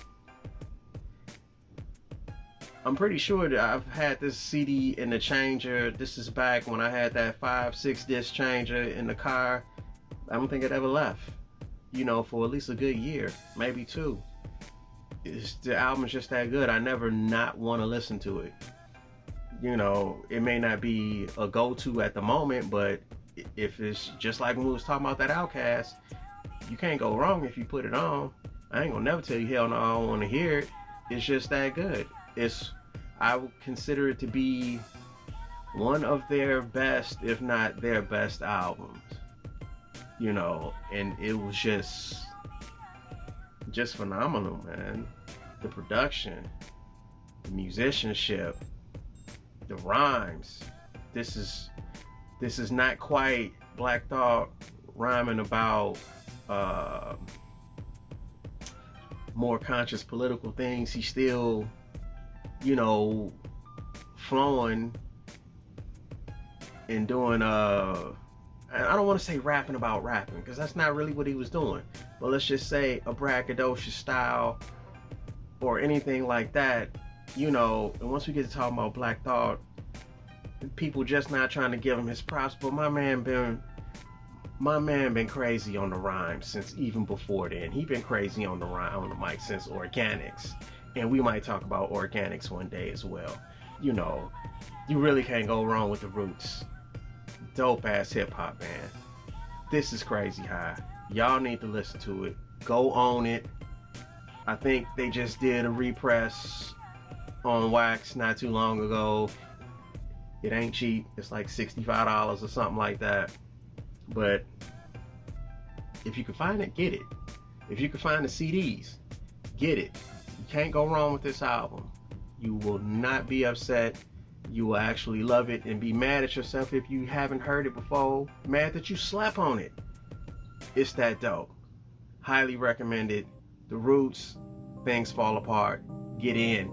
I'm pretty sure that I've had this CD in the changer. This is back when I had that 5-6 disc changer in the car. I don't think it ever left, you know, for at least a good year, maybe 2. The album's just that good. I never not want to listen to it. You know, it may not be a go-to at the moment, but if it's just like when we was talking about that Outkast, you can't go wrong if you put it on. I ain't gonna never tell you, hell no, I don't want to hear it. It's just that good. I would consider it to be one of their best, if not their best albums. You know, and it was just phenomenal, man. The production, the musicianship, the rhymes. This is not quite Black Thought rhyming about more conscious political things. He's still, you know, flowing and doing I don't want to say rapping about rapping, because that's not really what he was doing, but let's just say a braggadocious style or anything like that, you know. And once we get to talking about Black Thought, people just not trying to give him his props, but my man been crazy on the rhyme since even before then. He been crazy on the rhyme, on the mic since Organics, and we might talk about Organics one day as well. You know, you really can't go wrong with the Roots. Dope ass hip hop, man. This is crazy high. Y'all need to listen to it. Go own it. I think they just did a repress on Wax not too long ago. It ain't cheap. It's like $65 or something like that. But if you can find it, get it. If you can find the CDs, get it. You can't go wrong with this album. You will not be upset. You will actually love it and be mad at yourself if you haven't heard it before. Mad that you slept on it. It's that dope. Highly recommended. The Roots, Things Fall Apart. Get in.